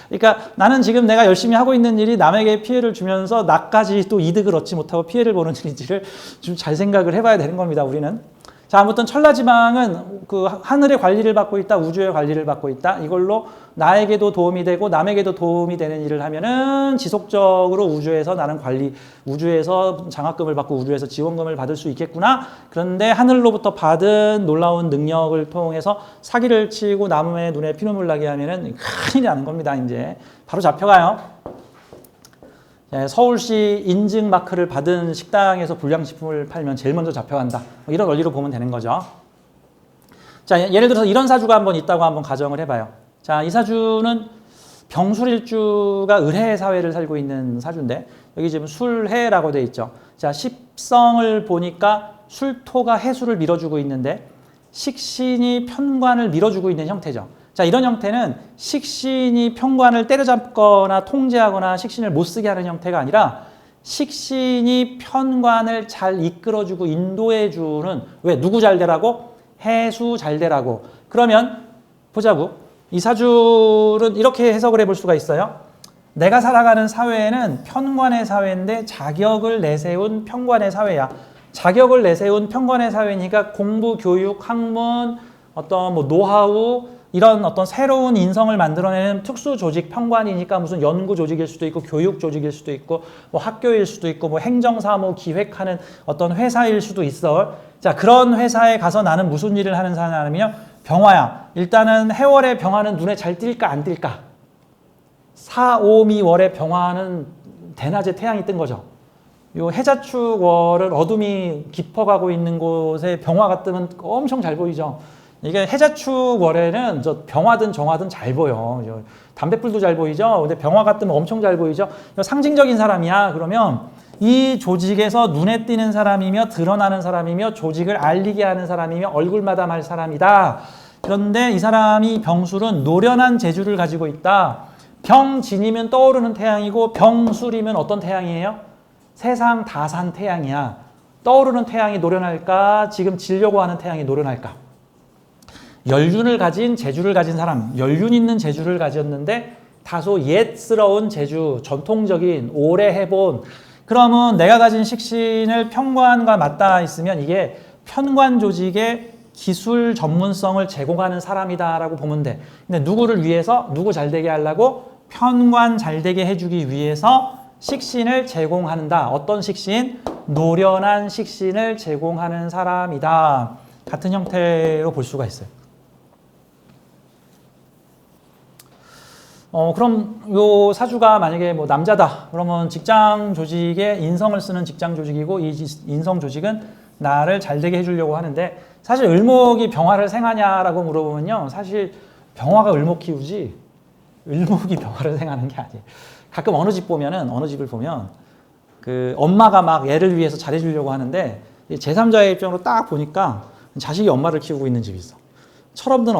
그러니까 나는 지금 내가 열심히 하고 있는 일이 남에게 피해를 주면서 나까지 또 이득을 얻지 못하고 피해를 보는 일인지를 좀 잘 생각을 해봐야 되는 겁니다. 우리는. 자, 아무튼 천라지방은 그 하늘의 관리를 받고 있다, 우주의 관리를 받고 있다. 이걸로 나에게도 도움이 되고 남에게도 도움이 되는 일을 하면은 지속적으로 우주에서 나는 우주에서 장학금을 받고 우주에서 지원금을 받을 수 있겠구나. 그런데 하늘로부터 받은 놀라운 능력을 통해서 사기를 치고 남의 눈에 피눈물 나게 하면은 큰일이 나는 겁니다. 이제 바로 잡혀가요. 서울시 인증 마크를 받은 식당에서 불량식품을 팔면 제일 먼저 잡혀간다. 이런 원리로 보면 되는 거죠. 자, 예를 들어서 이런 사주가 한번 있다고 한번 가정을 해봐요. 자, 이 사주는 병술일주가 을해 사회를 살고 있는 사주인데 여기 지금 술해라고 돼 있죠. 자, 십성을 보니까 술토가 해수를 밀어주고 있는데 식신이 편관을 밀어주고 있는 형태죠. 자, 이런 형태는 식신이 편관을 때려잡거나 통제하거나 식신을 못 쓰게 하는 형태가 아니라 식신이 편관을 잘 이끌어주고 인도해주는 왜? 누구 잘 되라고? 해수 잘 되라고. 그러면 보자고. 이 사주는 이렇게 해석을 해볼 수가 있어요. 내가 살아가는 사회는 편관의 사회인데 자격을 내세운 편관의 사회야. 자격을 내세운 편관의 사회니까 공부, 교육, 학문, 어떤 뭐 노하우 이런 어떤 새로운 인성을 만들어내는 특수 조직 편관이니까 무슨 연구 조직일 수도 있고 교육 조직일 수도 있고 뭐 학교일 수도 있고 뭐 행정사무 기획하는 어떤 회사일 수도 있어. 자, 그런 회사에 가서 나는 무슨 일을 하는 사람이냐? 병화야. 일단은 해월의 병화는 눈에 잘 띌까 안 띌까? 4, 5, 미월의 병화는 대낮에 태양이 뜬 거죠. 요 해자축월은 어둠이 깊어가고 있는 곳에 병화가 뜨면 엄청 잘 보이죠. 이게 해자축월에는 저 병화든 정화든 잘 보여. 담뱃불도 잘 보이죠. 근데 병화가 뜨면 엄청 잘 보이죠. 상징적인 사람이야. 그러면 이 조직에서 눈에 띄는 사람이며 드러나는 사람이며 조직을 알리게 하는 사람이며 얼굴마담 할 사람이다. 그런데 이 사람이 병술은 노련한 재주를 가지고 있다. 병진이면 떠오르는 태양이고 병술이면 어떤 태양이에요? 세상 다 산 태양이야. 떠오르는 태양이 노련할까? 지금 지려고 하는 태양이 노련할까? 연륜을 가진 재주를 가진 사람, 연륜 있는 재주를 가졌는데 다소 옛스러운 재주, 전통적인 오래 해본 그러면 내가 가진 식신을 편관과 맞닿아 있으면 이게 편관 조직의 기술 전문성을 제공하는 사람이다라고 보면 돼. 근데 누구를 위해서? 누구 잘 되게 하려고? 편관 잘 되게 해주기 위해서 식신을 제공한다. 어떤 식신? 노련한 식신을 제공하는 사람이다. 같은 형태로 볼 수가 있어요. 그럼 요 사주가 만약에 뭐 남자다. 그러면 직장 조직에 인성을 쓰는 직장 조직이고 이 인성 조직은 나를 잘 되게 해주려고 하는데 사실 을목이 병화를 생하냐라고 물어보면요. 사실 병화가 을목 키우지 을목이 병화를 생하는 게 아니에요. 가끔 어느 집을 보면 그 엄마가 막 애를 위해서 잘해주려고 하는데 제3자의 입장으로 딱 보니까 자식이 엄마를 키우고 있는 집이 있어. 철없는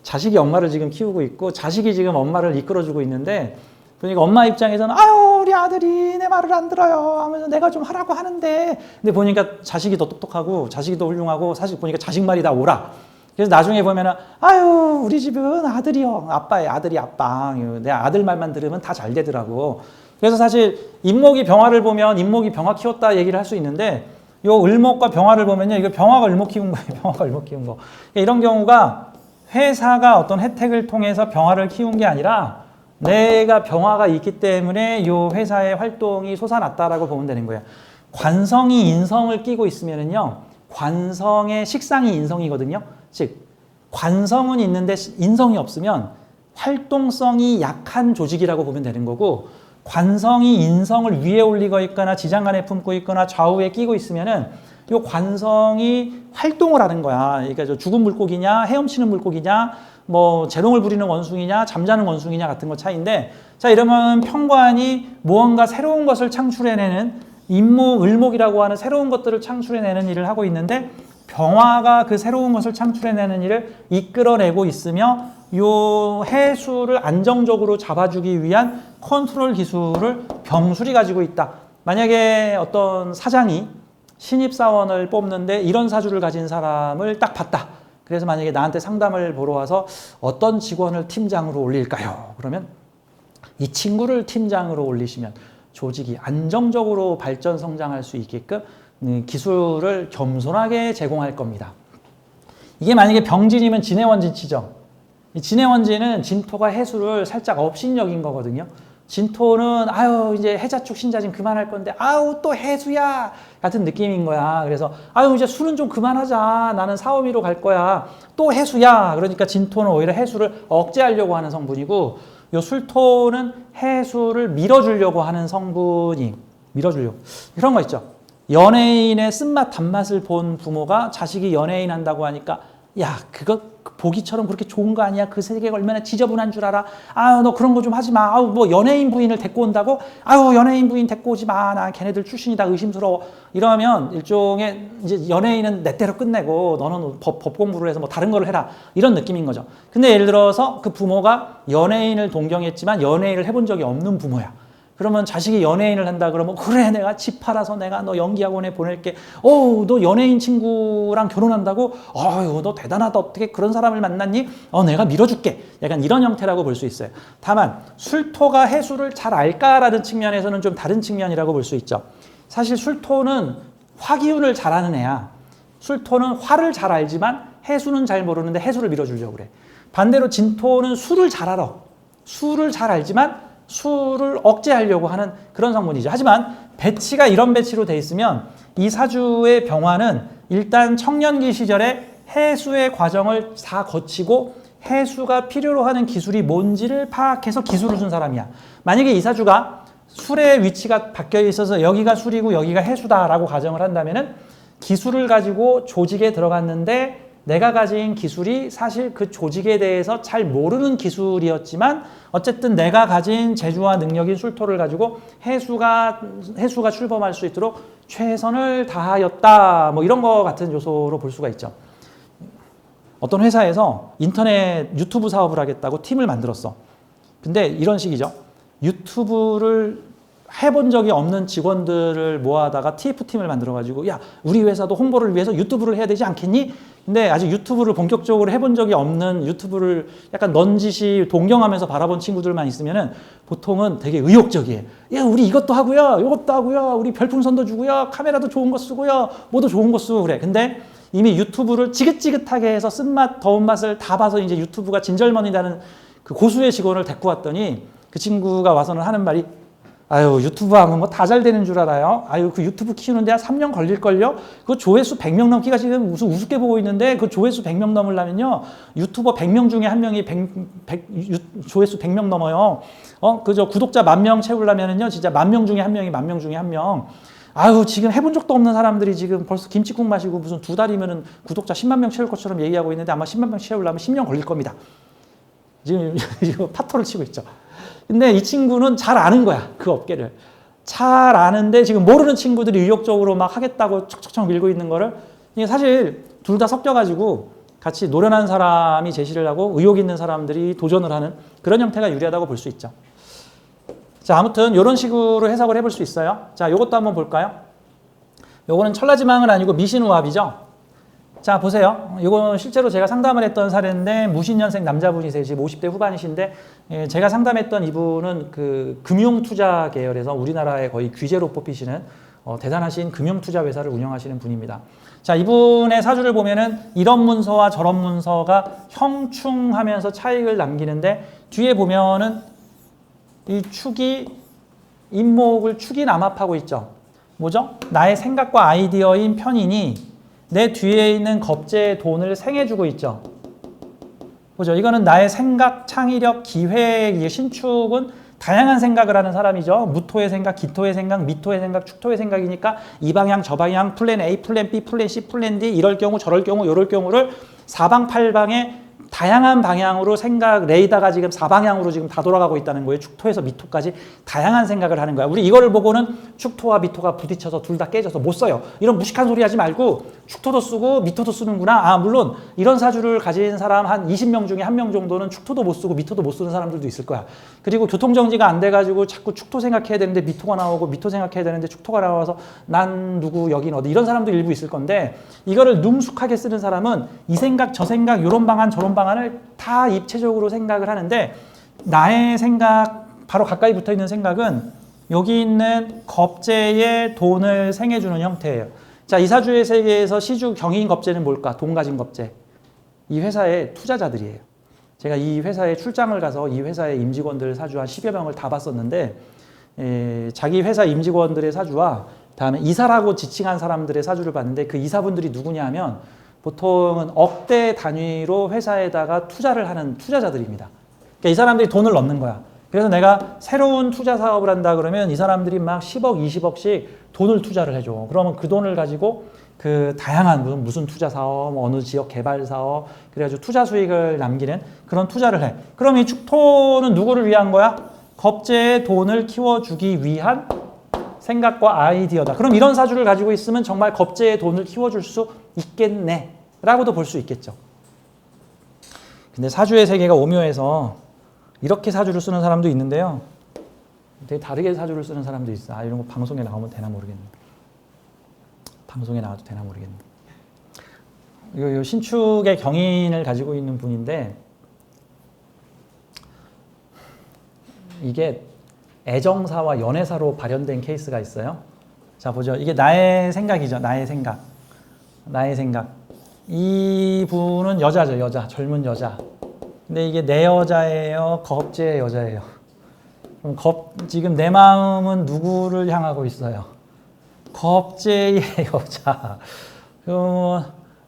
자식이 엄마를 지금 키우고 있고 자식이 지금 엄마를 이끌어주고 있는데 그러니까 엄마 입장에서는 아유 우리 아들이 내 말을 안 들어요 하면서 내가 좀 하라고 하는데 근데 보니까 자식이 더 똑똑하고 자식이 더 훌륭하고 사실 보니까 자식 말이 다 옳아. 그래서 나중에 보면은 아유 우리 집은 아들이요 아빠의 아들이 아빠 내 아들 말만 들으면 다 잘 되더라고. 그래서 사실 인목이 병화를 보면 인목이 병화 키웠다 얘기를 할 수 있는데 요 을목과 병화를 보면요 이거 병화가 을목 키운 거예요. 병화가 을목 키운 거. 이런 경우가 회사가 어떤 혜택을 통해서 병화를 키운 게 아니라 내가 병화가 있기 때문에 이 회사의 활동이 솟아났다라고 보면 되는 거예요. 관성이 인성을 끼고 있으면은요, 관성의 식상이 인성이거든요. 즉, 관성은 있는데 인성이 없으면 활동성이 약한 조직이라고 보면 되는 거고, 관성이 인성을 위에 올리고 있거나 지장간에 품고 있거나 좌우에 끼고 있으면은 이 관성이 활동을 하는 거야. 그러니까 저 죽은 물고기냐, 헤엄치는 물고기냐, 뭐 재롱을 부리는 원숭이냐, 잠자는 원숭이냐 같은 거 차이인데, 자 이러면 평관이 무언가 새로운 것을 창출해내는 임목,을목이라고 하는 새로운 것들을 창출해내는 일을 하고 있는데, 병화가 그 새로운 것을 창출해내는 일을 이끌어내고 있으며 요 해수를 안정적으로 잡아주기 위한 컨트롤 기술을 병술이 가지고 있다. 만약에 어떤 사장이 신입사원을 뽑는데 이런 사주를 가진 사람을 딱 봤다. 그래서 만약에 나한테 상담을 보러 와서 어떤 직원을 팀장으로 올릴까요? 그러면 이 친구를 팀장으로 올리시면 조직이 안정적으로 발전 성장할 수 있게끔 기술을 겸손하게 제공할 겁니다. 이게 만약에 병진이면 진해원진치죠. 이 진해원진은 진토가 해수를 살짝 업신여긴 거거든요. 진토는 아유 이제 해자축 신자진 그만할 건데 아유 또 해수야 같은 느낌인 거야. 그래서 아유 이제 술은 좀 그만하자. 나는 사오미로 갈 거야. 또 해수야. 그러니까 진토는 오히려 해수를 억제하려고 하는 성분이고, 요 술토는 해수를 밀어주려고 하는 성분이, 밀어주려고. 그런 거 있죠. 연예인의 쓴맛 단맛을 본 부모가 자식이 연예인 한다고 하니까 야 그거 보기처럼 그렇게 좋은 거 아니야? 그 세계가 얼마나 지저분한 줄 알아? 아유 너 그런 거 좀 하지 마. 아유 뭐 연예인 부인을 데리고 온다고? 아유 연예인 부인 데리고 오지 마. 나 걔네들 출신이다 의심스러워. 이러면 일종의 이제 연예인은 내 때로 끝내고 너는 법 공부를 해서 뭐 다른 걸 해라. 이런 느낌인 거죠. 근데 예를 들어서 그 부모가 연예인을 동경했지만 연예인을 해본 적이 없는 부모야. 그러면 자식이 연예인을 한다 그러면 그래 내가 집 팔아서 내가 너 연기학원에 보낼게. 너 연예인 친구랑 결혼한다고? 어휴 너 대단하다. 어떻게 그런 사람을 만났니? 내가 밀어줄게. 약간 이런 형태라고 볼 수 있어요. 다만 술토가 해수를 잘 알까라는 측면에서는 좀 다른 측면이라고 볼 수 있죠. 사실 술토는 화기운을 잘 아는 애야. 술토는 화를 잘 알지만 해수는 잘 모르는데 해수를 밀어주려고 그래. 반대로 진토는 술을 잘 알아. 술을 잘 알지만 술을 억제하려고 하는 그런 성분이죠. 하지만 배치가 이런 배치로 돼 있으면 이 사주의 병화는 일단 청년기 시절에 해수의 과정을 다 거치고 해수가 필요로 하는 기술이 뭔지를 파악해서 기술을 준 사람이야. 만약에 이 사주가 술의 위치가 바뀌어 있어서 여기가 술이고 여기가 해수다라고 가정을 한다면은 기술을 가지고 조직에 들어갔는데 내가 가진 기술이 사실 그 조직에 대해서 잘 모르는 기술이었지만 어쨌든 내가 가진 재주와 능력인 술토를 가지고 해수가 출범할 수 있도록 최선을 다하였다. 뭐 이런 거 같은 요소로 볼 수가 있죠. 어떤 회사에서 인터넷 유튜브 사업을 하겠다고 팀을 만들었어. 근데 이런 식이죠. 유튜브를 해본 적이 없는 직원들을 모아다가 TF팀을 만들어가지고 야 우리 회사도 홍보를 위해서 유튜브를 해야 되지 않겠니? 근데 아직 유튜브를 본격적으로 해본 적이 없는, 유튜브를 약간 넌지시 동경하면서 바라본 친구들만 있으면은 보통은 되게 의욕적이에요. 야 우리 이것도 하고요, 이것도 하고요, 우리 별풍선도 주고요, 카메라도 좋은 거 쓰고요, 뭐도 좋은 거 쓰고 그래. 근데 이미 유튜브를 지긋지긋하게 해서 쓴맛 더운 맛을 다 봐서 이제 유튜브가 진절머니라는 그 고수의 직원을 데리고 왔더니 그 친구가 와서는 하는 말이 아유 유튜브 하면 뭐 다 잘 되는 줄 알아요? 아유 그 유튜브 키우는데 한 3년 걸릴걸요? 그 조회수 100명 넘기가 지금 무슨 우습게 보고 있는데 그 조회수 100명 넘으려면요 유튜버 100명 중에 한 명이 조회수 100명 넘어요. 그저 구독자 10,000명 채우려면은요 진짜 10,000명 중에 한 명이 10,000명 중에 한 명. 아유 지금 해본 적도 없는 사람들이 지금 벌써 김치국 마시고 무슨 2달이면은 구독자 10만 명 채울 것처럼 얘기하고 있는데 아마 10만 명 채우려면 10년 걸릴 겁니다. 지금 파토를 치고 있죠. 근데 이 친구는 잘 아는 거야. 그 업계를. 잘 아는데 지금 모르는 친구들이 의욕적으로 막 하겠다고 척척척 밀고 있는 거를 이게 사실 둘 다 섞여가지고 같이 노련한 사람이 제시를 하고 의욕 있는 사람들이 도전을 하는 그런 형태가 유리하다고 볼 수 있죠. 자, 아무튼 이런 식으로 해석을 해볼 수 있어요. 자, 요것도 한번 볼까요? 요거는 천라지망은 아니고 미신우합이죠. 자, 보세요. 이건 실제로 제가 상담을 했던 사례인데 무신년생 남자분이세요. 지금 50대 후반이신데 제가 상담했던 이분은 그 금융투자 계열에서 우리나라의 거의 귀재로 뽑히시는 대단하신 금융투자 회사를 운영하시는 분입니다. 자, 이분의 사주를 보면은 이런 문서와 저런 문서가 형충하면서 차익을 남기는데 뒤에 보면은 이 축이 인목을 축이 남합하고 있죠. 뭐죠? 나의 생각과 아이디어인 편인이 내 뒤에 있는 겁재의 돈을 생해주고 있죠. 보죠. 이거는 나의 생각, 창의력, 기획, 신축은 다양한 생각을 하는 사람이죠. 무토의 생각, 기토의 생각, 미토의 생각, 축토의 생각이니까 이 방향, 저 방향, 플랜 A, 플랜 B, 플랜 C, 플랜 D, 이럴 경우, 저럴 경우, 요럴 경우를 사방팔방에 다양한 방향으로 생각, 레이더가 지금 사방향으로 지금 다 돌아가고 있다는 거예요. 축토에서 미토까지 다양한 생각을 하는 거야. 우리 이거를 보고는 축토와 미토가 부딪혀서 둘 다 깨져서 못 써요. 이런 무식한 소리 하지 말고 축토도 쓰고 미토도 쓰는구나. 아, 물론 이런 사주를 가진 사람 한 20명 중에 1명 정도는 축토도 못 쓰고 미토도 못 쓰는 사람들도 있을 거야. 그리고 교통정지가 안 돼가지고 자꾸 축토 생각해야 되는데 미토가 나오고 미토 생각해야 되는데 축토가 나와서 난 누구 여긴 어디 이런 사람도 일부 있을 건데 이거를 능숙하게 쓰는 사람은 이 생각 저 생각 요런 방안 저런 방안을 다 입체적으로 생각을 하는데 나의 생각 바로 가까이 붙어 있는 생각은 여기 있는 겁재의 돈을 생해주는 형태예요. 자, 이 사주의 세계에서 시주 경인 겁재는 뭘까? 돈 가진 겁재. 이 회사의 투자자들이에요. 제가 이 회사에 출장을 가서 이 회사의 임직원들 사주 한 10여 명을 다 봤었는데 자기 회사 임직원들의 사주와 다음에 이사라고 지칭한 사람들의 사주를 봤는데 그 이사분들이 누구냐 하면 보통은 억대 단위로 회사에다가 투자를 하는 투자자들입니다. 그러니까 이 사람들이 돈을 넣는 거야. 그래서 내가 새로운 투자 사업을 한다 그러면 이 사람들이 막 10억, 20억씩 돈을 투자를 해줘. 그러면 그 돈을 가지고 그 다양한 무슨 투자 사업, 어느 지역 개발 사업, 그래가지고 투자 수익을 남기는 그런 투자를 해. 그럼 이 축토는 누구를 위한 거야? 겁재의 돈을 키워주기 위한 생각과 아이디어다. 그럼 이런 사주를 가지고 있으면 정말 겁재의 돈을 키워줄 수 있겠네 라고도 볼 수 있겠죠. 근데 사주의 세계가 오묘해서 이렇게 사주를 쓰는 사람도 있는데요. 되게 다르게 사주를 쓰는 사람도 있어. 아, 이런 거 방송에 나오면 되나 모르겠네. 방송에 나와도 되나 모르겠네. 이거 신축의 경인을 가지고 있는 분인데 이게 애정사와 연애사로 발현된 케이스가 있어요. 자, 보죠. 이게 나의 생각이죠. 나의 생각. 나의 생각. 이 분은 여자죠. 여자. 젊은 여자. 근데 이게 내 여자예요? 겁재의 여자예요? 그럼 지금 내 마음은 누구를 향하고 있어요? 겁재의 여자.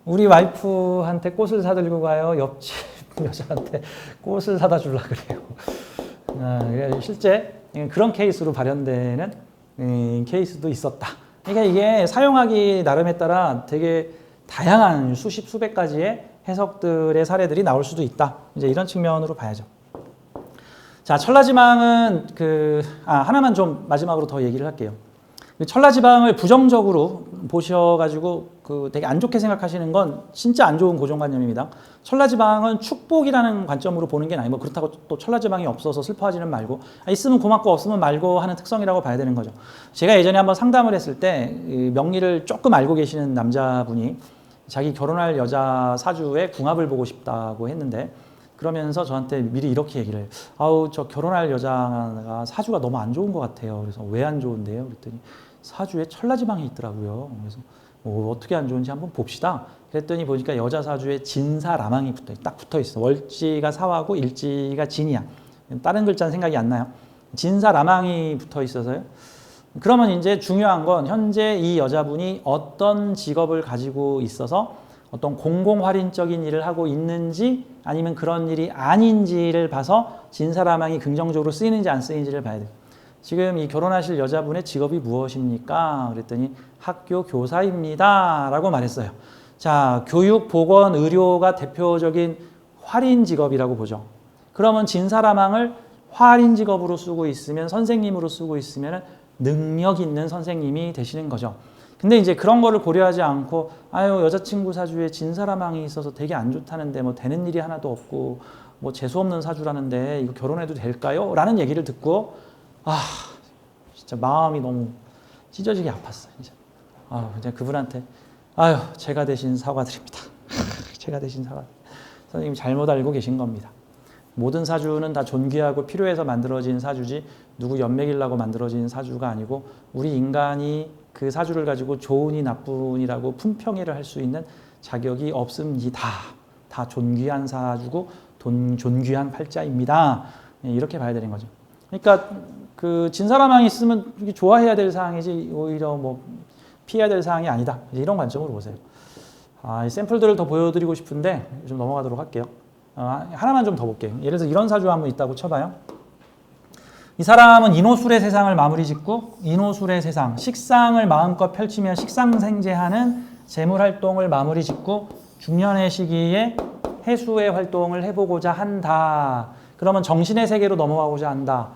우리 와이프한테 꽃을 사들고 가요? 옆집 여자한테 꽃을 사다 주려 그래요. 실제 그런 케이스로 발현되는 케이스도 있었다. 그러니까 이게 사용하기 나름에 따라 되게 다양한 수십 수백 가지의 해석들의 사례들이 나올 수도 있다. 이제 이런 측면으로 봐야죠. 자, 천라지방은 하나만 좀 마지막으로 더 얘기를 할게요. 천라지방을 부정적으로 보셔가지고 되게 안 좋게 생각하시는 건 진짜 안 좋은 고정관념입니다. 천라지방은 축복이라는 관점으로 보는 게 아니고 뭐 그렇다고 또 천라지방이 없어서 슬퍼하지는 말고 있으면 고맙고 없으면 말고 하는 특성이라고 봐야 되는 거죠. 제가 예전에 한번 상담을 했을 때 명리를 조금 알고 계시는 남자분이 자기 결혼할 여자 사주에 궁합을 보고 싶다고 했는데 그러면서 저한테 미리 이렇게 얘기를 해요. 아우, 저 결혼할 여자가 사주가 너무 안 좋은 것 같아요. 그래서 왜 안 좋은데요? 그랬더니 사주에 천라지방이 있더라고요. 그래서 어떻게 안 좋은지 한번 봅시다. 그랬더니 보니까 여자 사주에 진사라망이 딱 붙어 있어. 월지가 사화고 일지가 진이야. 다른 글자는 생각이 안 나요. 진사라망이 붙어 있어서요. 그러면 이제 중요한 건 현재 이 여자분이 어떤 직업을 가지고 있어서 어떤 공공활인적인 일을 하고 있는지 아니면 그런 일이 아닌지를 봐서 진사라망이 긍정적으로 쓰이는지 안 쓰이는지를 봐야 돼요. 지금 이 결혼하실 여자분의 직업이 무엇입니까? 그랬더니 학교 교사입니다 라고 말했어요. 자, 교육, 보건, 의료가 대표적인 활인 직업이라고 보죠. 그러면 진사라망을 활인 직업으로 쓰고 있으면 선생님으로 쓰고 있으면 능력 있는 선생님이 되시는 거죠. 근데 이제 그런 거를 고려하지 않고 아유, 여자친구 사주에 진사라망이 있어서 되게 안 좋다는데 뭐 되는 일이 하나도 없고 뭐 재수 없는 사주라는데 이거 결혼해도 될까요? 라는 얘기를 듣고 진짜 마음이 너무 찢어지게 아팠어요. 진짜 그분한테 제가 대신 사과드립니다. 제가 대신 사과. 선생님 잘못 알고 계신 겁니다. 모든 사주는 다 존귀하고 필요해서 만들어진 사주지 누구 연맥이라고 만들어진 사주가 아니고 우리 인간이 그 사주를 가지고 좋으니 나쁘니라고 품평회를 할 수 있는 자격이 없습니다. 다 존귀한 사주고 존귀한 팔자입니다. 이렇게 봐야 되는 거죠. 그러니까 그 진사라망이 있으면 좋아해야 될 사항이지 오히려 뭐 피해야 될 사항이 아니다. 이런 관점으로 보세요. 이 샘플들을 더 보여드리고 싶은데 좀 넘어가도록 할게요. 하나만 좀 더 볼게요. 예를 들어서 이런 사주 한번 있다고 쳐봐요. 이 사람은 인호술의 세상을 마무리 짓고 인호술의 세상, 식상을 마음껏 펼치며 식상생재하는 재물활동을 마무리 짓고 중년의 시기에 해수의 활동을 해보고자 한다. 그러면 정신의 세계로 넘어가고자 한다.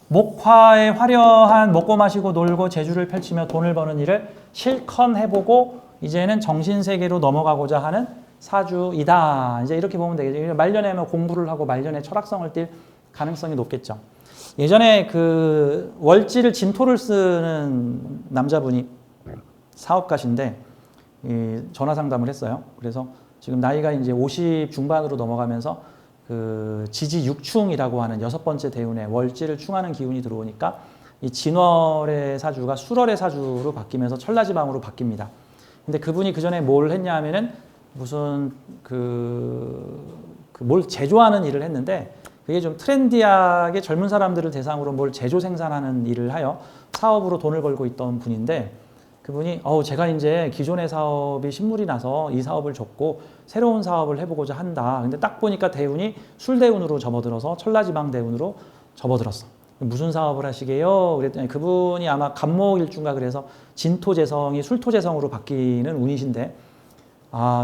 목화의 화려한 먹고 마시고 놀고 재주를 펼치며 돈을 버는 일을 실컷 해보고 이제는 정신세계로 넘어가고자 하는 사주이다. 이제 이렇게 보면 되겠죠. 말년에 공부를 하고 말년에 철학성을 띌 가능성이 높겠죠. 예전에 그 월지를 진토를 쓰는 남자분이 사업가신데 전화 상담을 했어요. 그래서 지금 나이가 이제 50 중반으로 넘어가면서 그 지지 육충이라고 하는 6번째 대운에 월지를 충하는 기운이 들어오니까 이 진월의 사주가 술월의 사주로 바뀌면서 천라지방으로 바뀝니다. 근데 그분이 그 전에 뭘 했냐 하면은 무슨 뭘 제조하는 일을 했는데 그게 좀 트렌디하게 젊은 사람들을 대상으로 뭘 제조 생산하는 일을 하여 사업으로 돈을 벌고 있던 분인데 그분이 제가 이제 기존의 사업이 신물이 나서 이 사업을 접고 새로운 사업을 해보고자 한다. 근데 딱 보니까 대운이 술대운으로 접어들어서 천라지방 대운으로 접어들었어. 무슨 사업을 하시게요? 그랬더니 그분이 아마 간목일주인가 그래서 진토재성이 술토재성으로 바뀌는 운이신데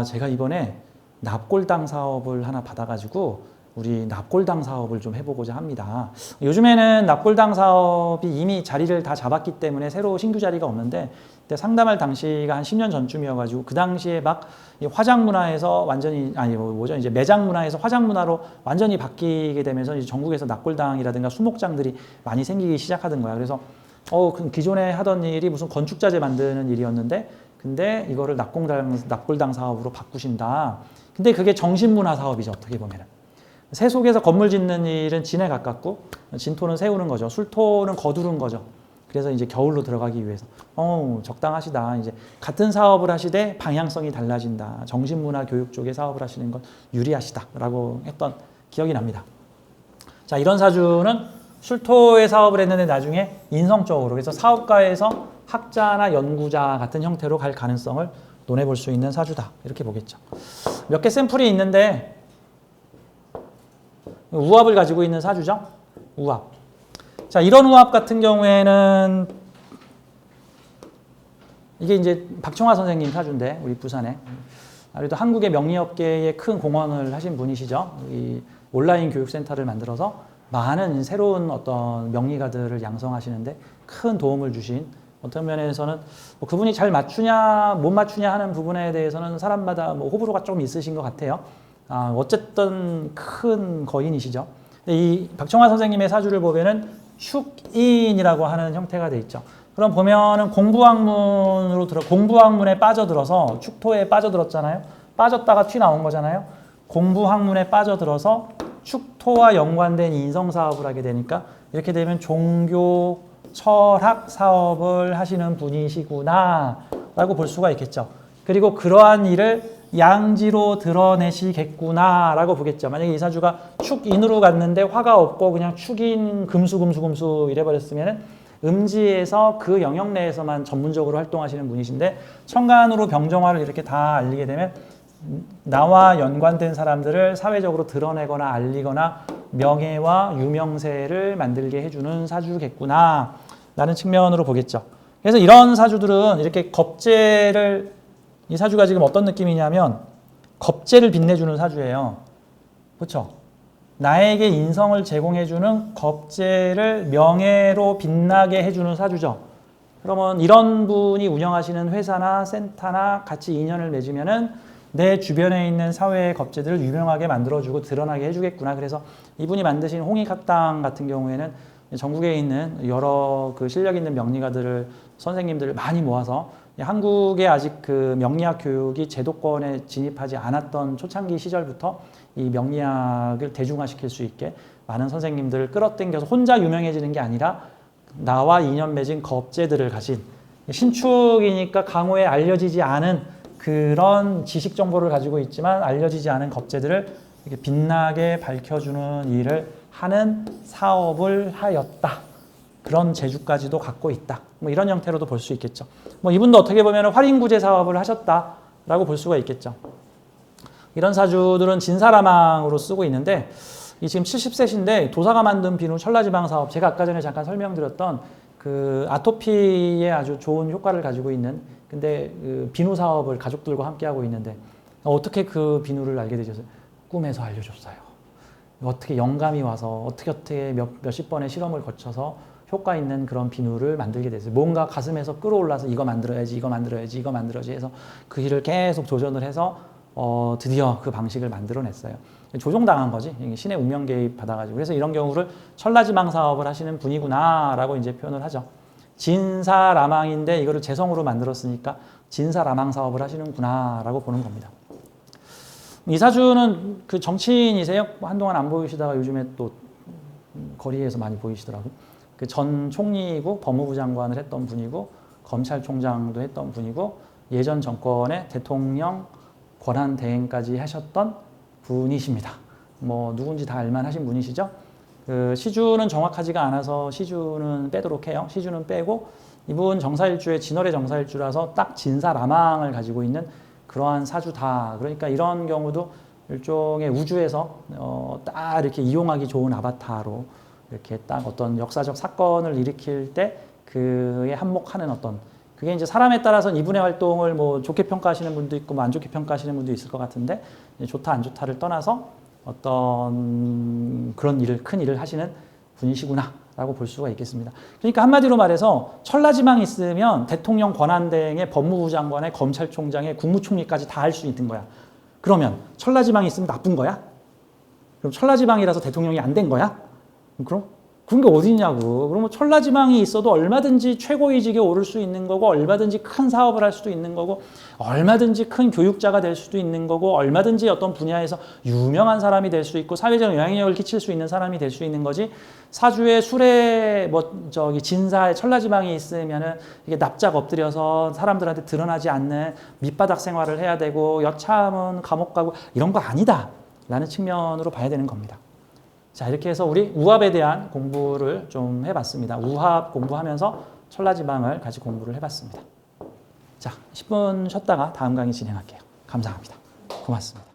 제가 이번에 납골당 사업을 하나 받아가지고 우리 납골당 사업을 좀 해보고자 합니다. 요즘에는 납골당 사업이 이미 자리를 다 잡았기 때문에 새로 신규 자리가 없는데 그때 상담할 당시가 한 10년 전쯤이어가지고 그 당시에 막 화장 문화에서 완전히 이제 매장 문화에서 화장 문화로 완전히 바뀌게 되면서 이제 전국에서 납골당이라든가 수목장들이 많이 생기기 시작하던 거야. 그래서 기존에 하던 일이 무슨 건축자재 만드는 일이었는데 근데 이거를 납골당 사업으로 바꾸신다. 근데 그게 정신문화 사업이죠. 어떻게 보면은. 세속에서 건물 짓는 일은 진에 가깝고 진토는 세우는 거죠. 술토는 거두는 거죠. 그래서 이제 겨울로 들어가기 위해서 적당하시다. 이제 같은 사업을 하시되 방향성이 달라진다. 정신문화 교육 쪽의 사업을 하시는 건 유리하시다라고 했던 기억이 납니다. 자, 이런 사주는 술토의 사업을 했는데 나중에 인성적으로 그래서 사업가에서 학자나 연구자 같은 형태로 갈 가능성을 논해볼 수 있는 사주다. 이렇게 보겠죠. 몇 개 샘플이 있는데 우합을 가지고 있는 사주죠. 우합. 자, 이런 우합 같은 경우에는 이게 이제 박청화 선생님 사주인데 우리 부산에 그래도 한국의 명리업계에 큰 공헌을 하신 분이시죠. 이 온라인 교육센터를 만들어서 많은 새로운 어떤 명리가들을 양성하시는데 큰 도움을 주신 어떤 면에서는 그분이 잘 맞추냐 못 맞추냐 하는 부분에 대해서는 사람마다 호불호가 좀 있으신 것 같아요. 어쨌든 큰 거인이시죠. 이 박청화 선생님의 사주를 보면은 축인이라고 하는 형태가 돼 있죠. 그럼 보면은 공부학문에 빠져들어서 축토에 빠져들었잖아요. 빠졌다가 튀 나온 거잖아요. 공부학문에 빠져들어서 축토와 연관된 인성 사업을 하게 되니까 이렇게 되면 종교 철학 사업을 하시는 분이시구나 라고 볼 수가 있겠죠. 그리고 그러한 일을 양지로 드러내시겠구나 라고 보겠죠. 만약에 이 사주가 축인으로 갔는데 화가 없고 그냥 축인 금수 이래버렸으면 음지에서 그 영역 내에서만 전문적으로 활동하시는 분이신데 천간으로 병정화를 이렇게 다 알리게 되면 나와 연관된 사람들을 사회적으로 드러내거나 알리거나 명예와 유명세를 만들게 해주는 사주겠구나 라는 측면으로 보겠죠. 그래서 이런 사주들은 이렇게 겁재를 이 사주가 지금 어떤 느낌이냐면 겁재를 빛내주는 사주예요. 그렇죠? 나에게 인성을 제공해주는 겁재를 명예로 빛나게 해주는 사주죠. 그러면 이런 분이 운영하시는 회사나 센터나 같이 인연을 맺으면은 내 주변에 있는 사회의 겁재들을 유명하게 만들어주고 드러나게 해주겠구나. 그래서 이분이 만드신 홍익학당 같은 경우에는 전국에 있는 여러 그 실력 있는 명리가들을 선생님들을 많이 모아서 한국에 아직 그 명리학 교육이 제도권에 진입하지 않았던 초창기 시절부터 이 명리학을 대중화시킬 수 있게 많은 선생님들을 끌어당겨서 혼자 유명해지는 게 아니라 나와 인연 맺은 겁재들을 가진 신축이니까 강호에 알려지지 않은 그런 지식 정보를 가지고 있지만 알려지지 않은 겁재들을 이렇게 빛나게 밝혀주는 일을 하는 사업을 하였다. 그런 재주까지도 갖고 있다. 이런 형태로도 볼 수 있겠죠. 이분도 어떻게 보면 활인구제 사업을 하셨다라고 볼 수가 있겠죠. 이런 사주들은 진사라망으로 쓰고 있는데 이 지금 70세신데 도사가 만든 비누 천라지방 사업, 제가 아까 전에 잠깐 설명드렸던 그 아토피에 아주 좋은 효과를 가지고 있는, 근데 그 비누 사업을 가족들과 함께 하고 있는데 어떻게 그 비누를 알게 되셨어요? 꿈에서 알려줬어요. 어떻게 영감이 와서 어떻게 몇십 번의 실험을 거쳐서 효과 있는 그런 비누를 만들게 됐어요. 뭔가 가슴에서 끌어올라서 이거 만들어야지 해서 그 일을 계속 도전을 해서 드디어 그 방식을 만들어냈어요. 조종당한 거지. 신의 운명 개입 받아가지고. 그래서 이런 경우를 천라지방 사업을 하시는 분이구나라고 이제 표현을 하죠. 진사라망인데 이거를 재성으로 만들었으니까 진사라망 사업을 하시는구나라고 보는 겁니다. 이사주는 그 정치인이세요? 한동안 안 보이시다가 요즘에 또 거리에서 많이 보이시더라고요. 그 전 총리이고 법무부 장관을 했던 분이고 검찰총장도 했던 분이고 예전 정권의 대통령 권한 대행까지 하셨던 분이십니다. 뭐 누군지 다 알만하신 분이시죠? 그 시주는 정확하지가 않아서 시주는 빼도록 해요. 시주는 빼고 이분 정사일주의 진월의 정사일주라서 딱 진사라망을 가지고 있는 그러한 사주다. 그러니까 이런 경우도 일종의 우주에서 딱 이렇게 이용하기 좋은 아바타로 이렇게 딱 어떤 역사적 사건을 일으킬 때 그에 한몫하는 어떤, 그게 이제 사람에 따라서는 이분의 활동을 뭐 좋게 평가하시는 분도 있고 뭐 안 좋게 평가하시는 분도 있을 것 같은데, 좋다 안 좋다를 떠나서 어떤 그런 일을, 큰 일을 하시는 분이시구나 라고 볼 수가 있겠습니다. 그러니까 한마디로 말해서 천라지방이 있으면 대통령 권한대행의 법무부 장관의 검찰총장의 국무총리까지 다 할 수 있는 거야. 그러면 천라지방이 있으면 나쁜 거야? 그럼 천라지방이라서 대통령이 안 된 거야? 그럼 그런 게 어디 있냐고. 그러면 천라지방이 있어도 얼마든지 최고위직에 오를 수 있는 거고, 얼마든지 큰 사업을 할 수도 있는 거고, 얼마든지 큰 교육자가 될 수도 있는 거고, 얼마든지 어떤 분야에서 유명한 사람이 될 수 있고, 사회적 영향력을 끼칠 수 있는 사람이 될 수 있는 거지. 사주에 술에 진사에 천라지방이 있으면은 이게 납작 엎드려서 사람들한테 드러나지 않는 밑바닥 생활을 해야 되고, 여차하면 감옥 가고 이런 거 아니다 라는 측면으로 봐야 되는 겁니다. 자, 이렇게 해서 우리 우합에 대한 공부를 좀 해봤습니다. 우합 공부하면서 천라지방을 같이 공부를 해봤습니다. 자, 10분 쉬었다가 다음 강의 진행할게요. 감사합니다. 고맙습니다.